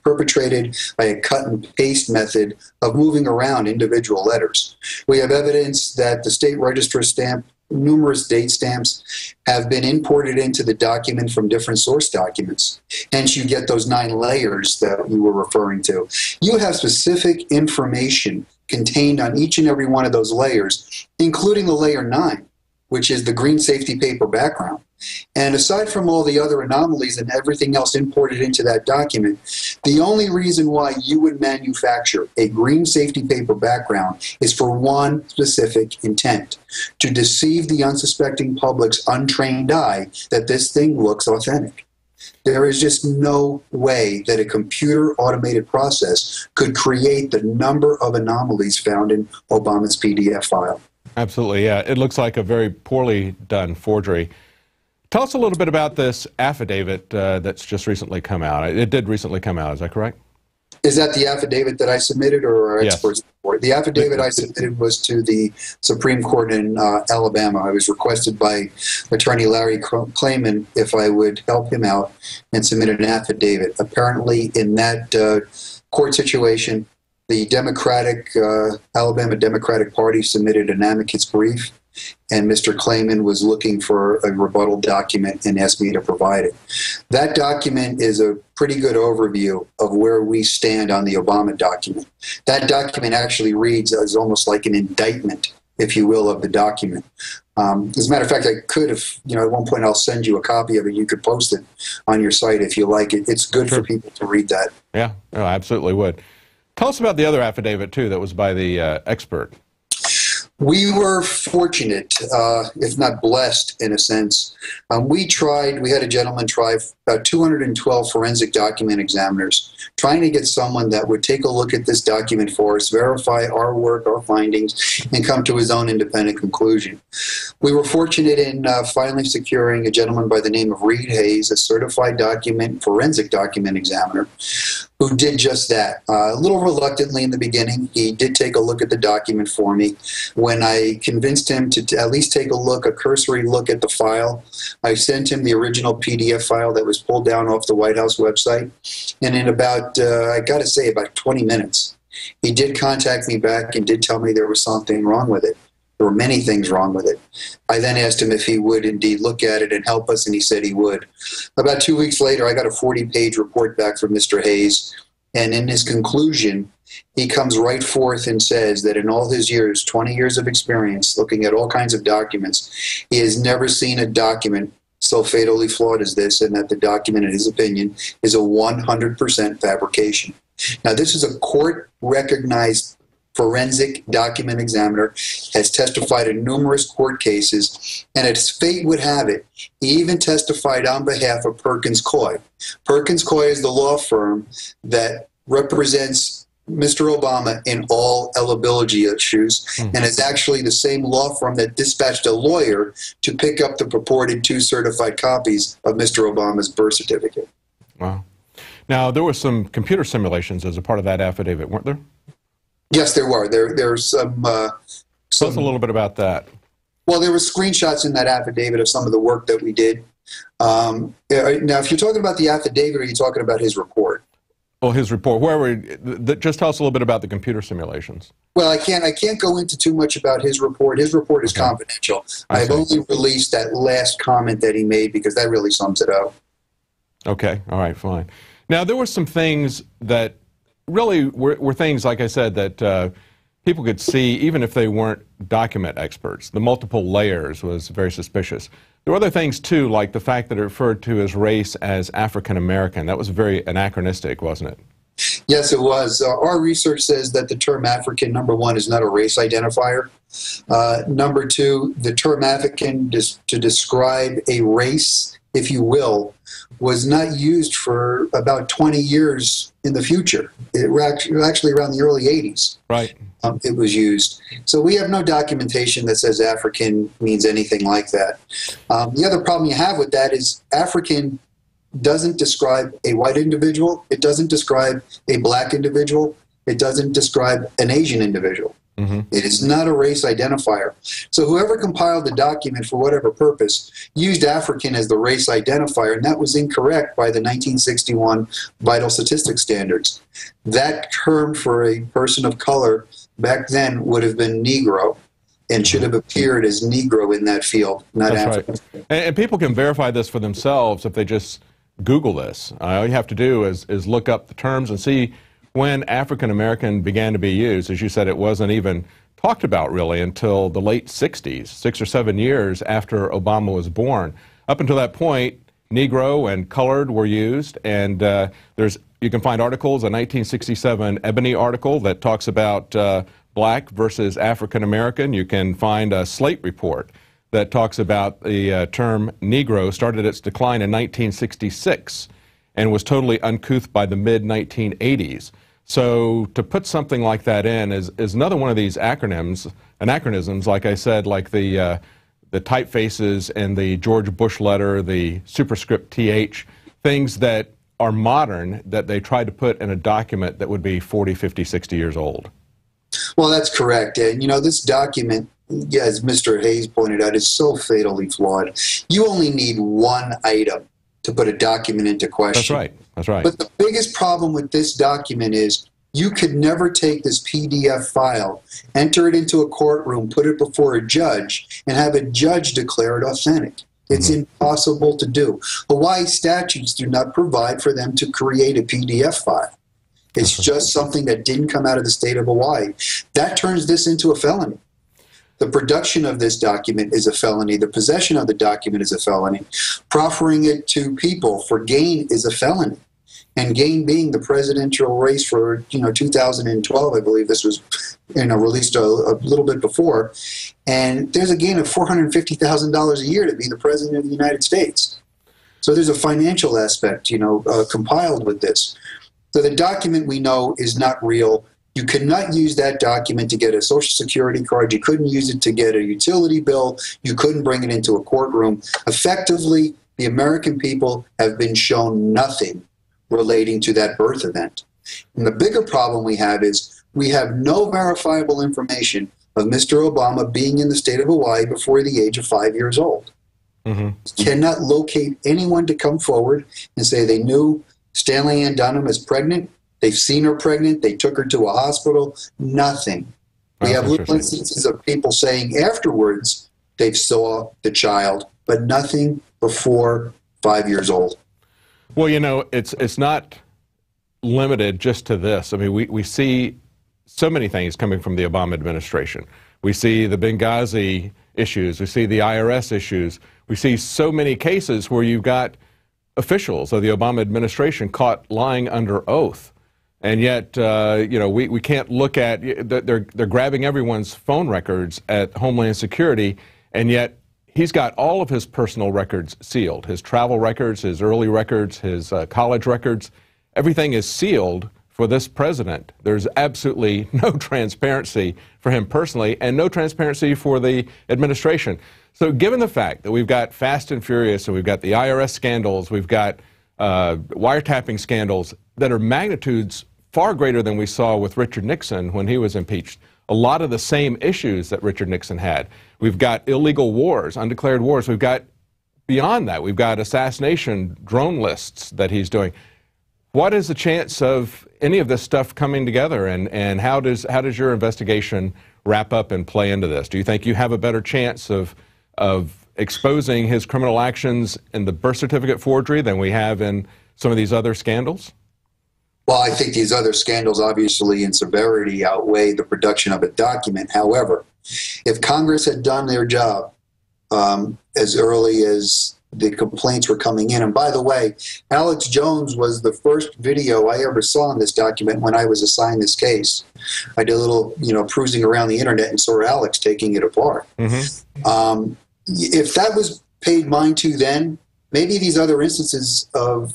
perpetrated by a cut and paste method of moving around individual letters. We have evidence that the state registrar stamp, numerous date stamps, have been imported into the document from different source documents. Hence, you get those 9 layers that we were referring to. You have specific information contained on each and every one of those layers, including the layer 9, which is the green safety paper background. And aside from all the other anomalies and everything else imported into that document, the only reason why you would manufacture a green safety paper background is for one specific intent: to deceive the unsuspecting public's untrained eye that this thing looks authentic. There is just no way that a computer automated process could create the number of anomalies found in Obama's PDF file. Absolutely, yeah. It looks like a very poorly done forgery. Tell us a little bit about this affidavit that's just recently come out. It did recently come out, is that correct? Is that the affidavit that I submitted, or our experts report? The affidavit I submitted was to the Supreme Court in Alabama. I was requested by Attorney Larry Klayman if I would help him out and submit an affidavit. Apparently, in that court situation, the Alabama Democratic Party submitted an amicus brief, and Mr. Klayman was looking for a rebuttal document and asked me to provide it. That document is a pretty good overview of where we stand on the Obama document. That document actually reads as almost like an indictment, if you will, of the document. As a matter of fact, I could have, at one point I'll send you a copy of it. You could post it on your site if you like it. It's good for people to read that. Yeah, no, I absolutely would. Tell us about the other affidavit, too, that was by the expert. We were fortunate, if not blessed in a sense. We had a gentleman try about 212 forensic document examiners, trying to get someone that would take a look at this document for us, verify our work, our findings, and come to his own independent conclusion. We were fortunate in finally securing a gentleman by the name of Reed Hayes, a certified forensic document examiner, who did just that. A little reluctantly in the beginning, he did take a look at the document for me. When I convinced him to at least take a cursory look at the file, I sent him the original PDF file that was pulled down off the White House website. And in about, I got to say, about 20 minutes, he did contact me back and did tell me there was something wrong with it. There were many things wrong with it. I then asked him if he would indeed look at it and help us, and he said he would. About 2 weeks later, I got a 40-page report back from Mr. Hayes, and in his conclusion, he comes right forth and says that in all his years, 20 years of experience, looking at all kinds of documents, he has never seen a document so fatally flawed as this, and that the document, in his opinion, is a 100% fabrication. Now, this is a court-recognized forensic document examiner, has testified in numerous court cases, and as fate would have it, he even testified on behalf of Perkins Coie. Perkins Coie is the law firm that represents Mr. Obama in all eligibility issues, and is actually the same law firm that dispatched a lawyer to pick up the purported 2 certified copies of Mr. Obama's birth certificate. Wow. Now, there were some computer simulations as a part of that affidavit, weren't there? Yes, there were. There's some... Tell us a little bit about that. Well, there were screenshots in that affidavit of some of the work that we did. Now, if you're talking about the affidavit, or are you talking about his report? Well, his report. Just tell us a little bit about the computer simulations. Well, I can't go into too much about his report. His report is confidential. I've only released that last comment that he made because that really sums it up. Okay. All right. Fine. Now, there were some things that really were things, like I said, that people could see even if they weren't document experts. The multiple layers was very suspicious. There were other things, too, like the fact that it referred to his race as African American. That was very anachronistic, wasn't it? Yes, it was. Our research says that the term African, number one, is not a race identifier. Number two, the term African to describe a race, if you will, was not used for about 20 years in the future. It was actually around the early 80s. Right. It was used. So we have no documentation that says African means anything like that. The other problem you have with that is African doesn't describe a white individual. It doesn't describe a black individual. It doesn't describe an Asian individual. It is not a race identifier. So whoever compiled the document for whatever purpose used African as the race identifier, and that was incorrect by the 1961 Vital Statistics Standards. That term for a person of color back then would have been Negro, and should have appeared as Negro in that field, not African. Right. And people can verify this for themselves if they just Google this. All you have to do is look up the terms and see when African American began to be used. As you said, it wasn't even talked about really until the late 60s, 6 or 7 years after Obama was born. Up until that point, Negro and colored were used, and you can find articles, a 1967 Ebony article that talks about black versus African American. You can find a Slate report that talks about the term Negro started its decline in 1966 and was totally uncouth by the mid-1980s. So to put something like that in is another one of these anachronisms, like I said, like the typefaces and the George Bush letter, the superscript TH, things that are modern that they tried to put in a document that would be 40, 50, 60 years old. Well, that's correct. And, you know, this document, yeah, as Mr. Hayes pointed out, is so fatally flawed. You only need one item to put a document into question. That's right. That's right. But the biggest problem with this document is you could never take this PDF file, enter it into a courtroom, put it before a judge, and have a judge declare it authentic. It's impossible to do. Hawaii statutes do not provide for them to create a PDF file. It's just something that didn't come out of the state of Hawaii. That turns this into a felony. The production of this document is a felony. The possession of the document is a felony. Proffering it to people for gain is a felony. And gain being the presidential race for 2012, I believe this was released a little bit before. And there's a gain of $450,000 a year to be the president of the United States. So there's a financial aspect, compiled with this. So the document we know is not real. You cannot use that document to get a Social Security card. You couldn't use it to get a utility bill. You couldn't bring it into a courtroom. Effectively, the American people have been shown nothing relating to that birth event. And the bigger problem we have is we have no verifiable information of Mr. Obama being in the state of Hawaii before the age of 5 years old. Cannot locate anyone to come forward and say they knew Stanley Ann Dunham is pregnant. They've seen her pregnant. They took her to a hospital. Nothing. We have little instances of people saying afterwards they saw the child, but nothing before 5 years old. Well, it's not limited just to this. I mean, we see so many things coming from the Obama administration. We see the Benghazi issues. We see the IRS issues. We see so many cases where you've got officials of the Obama administration caught lying under oath. And yet, we can't look at, they're grabbing everyone's phone records at Homeland Security, and yet he's got all of his personal records sealed. His travel records, his early records, his college records, everything is sealed for this president. There's absolutely no transparency for him personally and no transparency for the administration. So given the fact that we've got Fast and Furious and we've got the IRS scandals, we've got wiretapping scandals that are magnitudes far greater than we saw with Richard Nixon when he was impeached. A lot of the same issues that Richard Nixon had. We've got illegal wars, undeclared wars. We've got, beyond that, we've got assassination drone lists that he's doing. What is the chance of any of this stuff coming together, and how does your investigation wrap up and play into this? Do you think you have a better chance of exposing his criminal actions in the birth certificate forgery than we have in some of these other scandals? Well, I think these other scandals, obviously, in severity outweigh the production of a document. However, if Congress had done their job as early as the complaints were coming in, and by the way, Alex Jones was the first video I ever saw in this document when I was assigned this case. I did a little, cruising around the internet and saw Alex taking it apart. If that was paid mind to then, maybe these other instances of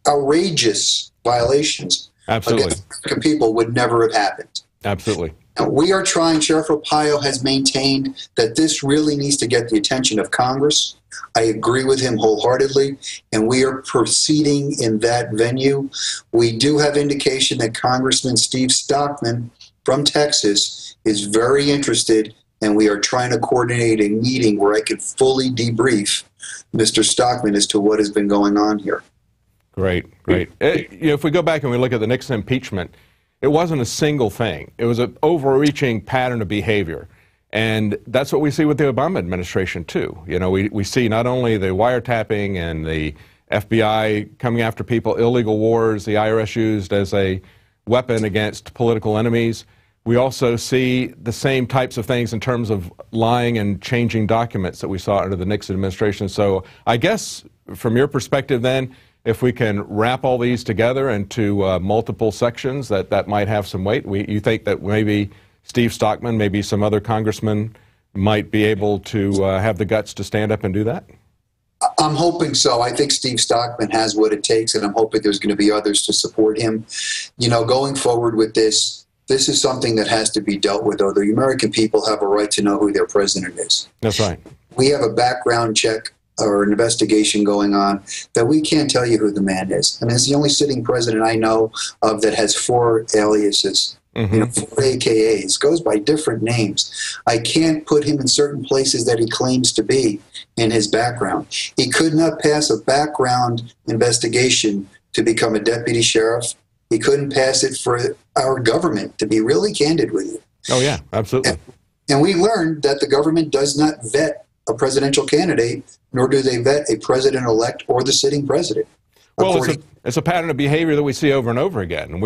outrageous violations against American people would never have happened. Absolutely. We are trying, Sheriff Arpaio has maintained that this really needs to get the attention of Congress. I agree with him wholeheartedly, and we are proceeding in that venue. We do have indication that Congressman Steve Stockman from Texas is very interested, and we are trying to coordinate a meeting where I can fully debrief Mr. Stockman as to what has been going on here. Great. If we go back and we look at the Nixon impeachment, it wasn't a single thing. It was an overreaching pattern of behavior. And that's what we see with the Obama administration, too. We see not only the wiretapping and the FBI coming after people, illegal wars, the IRS used as a weapon against political enemies. we also see the same types of things in terms of lying and changing documents that we saw under the Nixon administration. So I guess from your perspective then, if we can wrap all these together into multiple sections, that might have some weight. You think that maybe Steve Stockman, maybe some other congressman might be able to have the guts to stand up and do that? I'm hoping so. I think Steve Stockman has what it takes, and I'm hoping there's going to be others to support him. You know, going forward with this is something that has to be dealt with, though. The American people have a right to know who their president is. That's right. We have a background check or an investigation going on that we can't tell you who the man is. And it's the only sitting president I know of that has 4 aliases. You know, 4 AKAs, goes by different names. I can't put him in certain places that he claims to be in his background. He could not pass a background investigation to become a deputy sheriff. He couldn't pass it for our government, to be really candid with you. Oh, yeah, absolutely. And we learned that the government does not vet a presidential candidate, nor do they vet a president-elect or the sitting president. Well, it's a pattern of behavior that we see over and over again.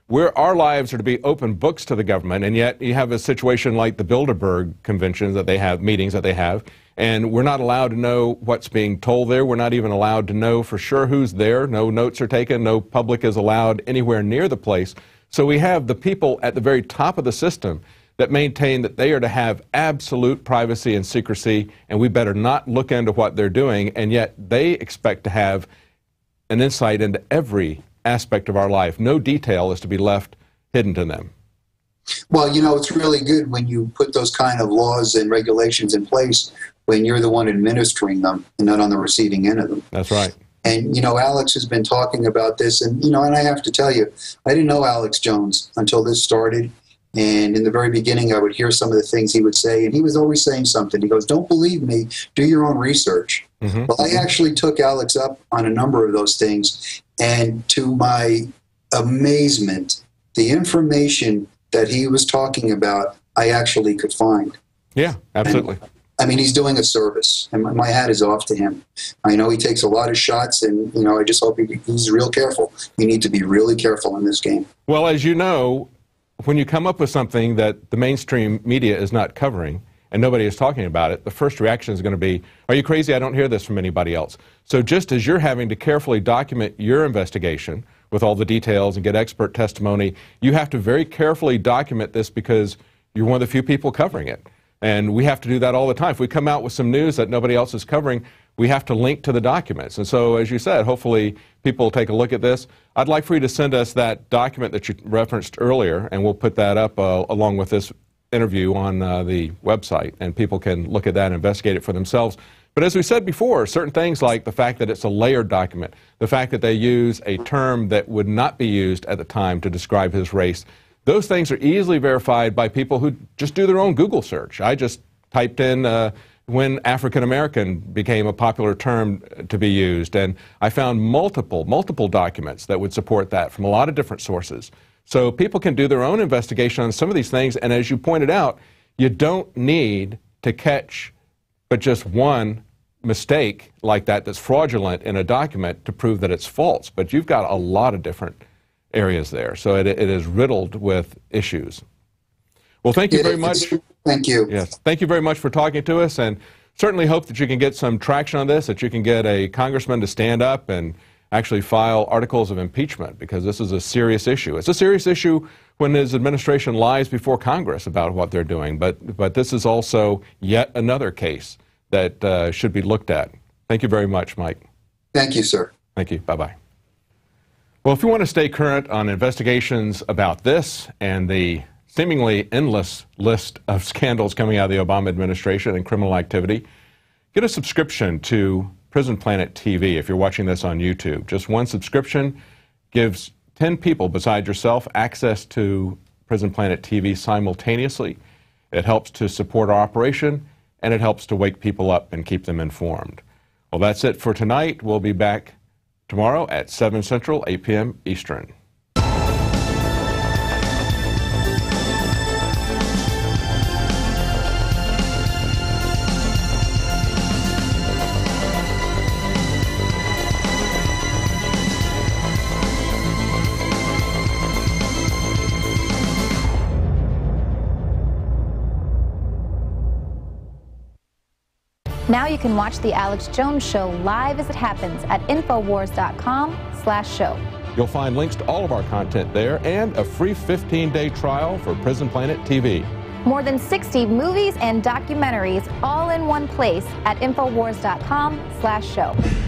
Our lives are to be open books to the government, and yet you have a situation like the Bilderberg conventions that they have, meetings that they have, and we're not allowed to know what's being told there. We're not even allowed to know for sure who's there. No notes are taken. No public is allowed anywhere near the place. So we have the people at the very top of the system that maintain that they are to have absolute privacy and secrecy, and we better not look into what they're doing, and yet they expect to have an insight into every aspect of our life. No detail is to be left hidden to them. Well, you know, it's really good when you put those kind of laws and regulations in place when you're the one administering them and not on the receiving end of them. That's right. And, you know, Alex has been talking about this, and, you know, and I have to tell you, I didn't know Alex Jones until this started. And in the very beginning, I would hear some of the things he would say, and he was always saying something. He goes, "Don't believe me, do your own research." Well, I actually took Alex up on a number of those things, and to my amazement, the information that he was talking about, I actually could find. Yeah, absolutely. And, I mean, he's doing a service, and my hat is off to him. I know he takes a lot of shots, and, you know, I just hope he's real careful. You need to be really careful in this game. Well, as you know, when you come up with something that the mainstream media is not covering and nobody is talking about it, the first reaction is going to be, "Are you crazy? I don't hear this from anybody else." So just as you're having to carefully document your investigation with all the details and get expert testimony, you have to very carefully document this because you're one of the few people covering it. And we have to do that all the time. If we come out with some news that nobody else is covering, we have to link to the documents. And so, as you said, hopefully people will take a look at this. I'd like for you to send us that document that you referenced earlier, and we'll put that up along with this interview on the website, and people can look at that and investigate it for themselves. But as we said before, certain things like the fact that it's a layered document, the fact that they use a term that would not be used at the time to describe his race, those things are easily verified by people who just do their own Google search. I just typed in when African American became a popular term to be used, and I found multiple documents that would support that from a lot of different sources. So people can do their own investigation on some of these things, and as you pointed out, you don't need to catch but just one mistake like that that's fraudulent in a document to prove that it's false. But you've got a lot of different areas there, so it is riddled with issues. Well, thank you very much. Thank you. Yes, thank you very much for talking to us, and certainly hope that you can get some traction on this, that you can get a congressman to stand up and actually file articles of impeachment, because this is a serious issue. It's a serious issue when his administration lies before Congress about what they're doing, but this is also yet another case that should be looked at. Thank you very much, Mike. Thank you, sir. Thank you. Bye-bye. Well, if you want to stay current on investigations about this and the seemingly endless list of scandals coming out of the Obama administration and criminal activity, get a subscription to Prison Planet TV if you're watching this on YouTube. Just one subscription gives 10 people besides yourself access to Prison Planet TV simultaneously. It helps to support our operation, and it helps to wake people up and keep them informed. Well, that's it for tonight. We'll be back tomorrow at 7 Central, 8 p.m. Eastern. Now you can watch The Alex Jones Show live as it happens at Infowars.com/show. You'll find links to all of our content there and a free 15-day trial for Prison Planet TV. More than 60 movies and documentaries all in one place at Infowars.com/show.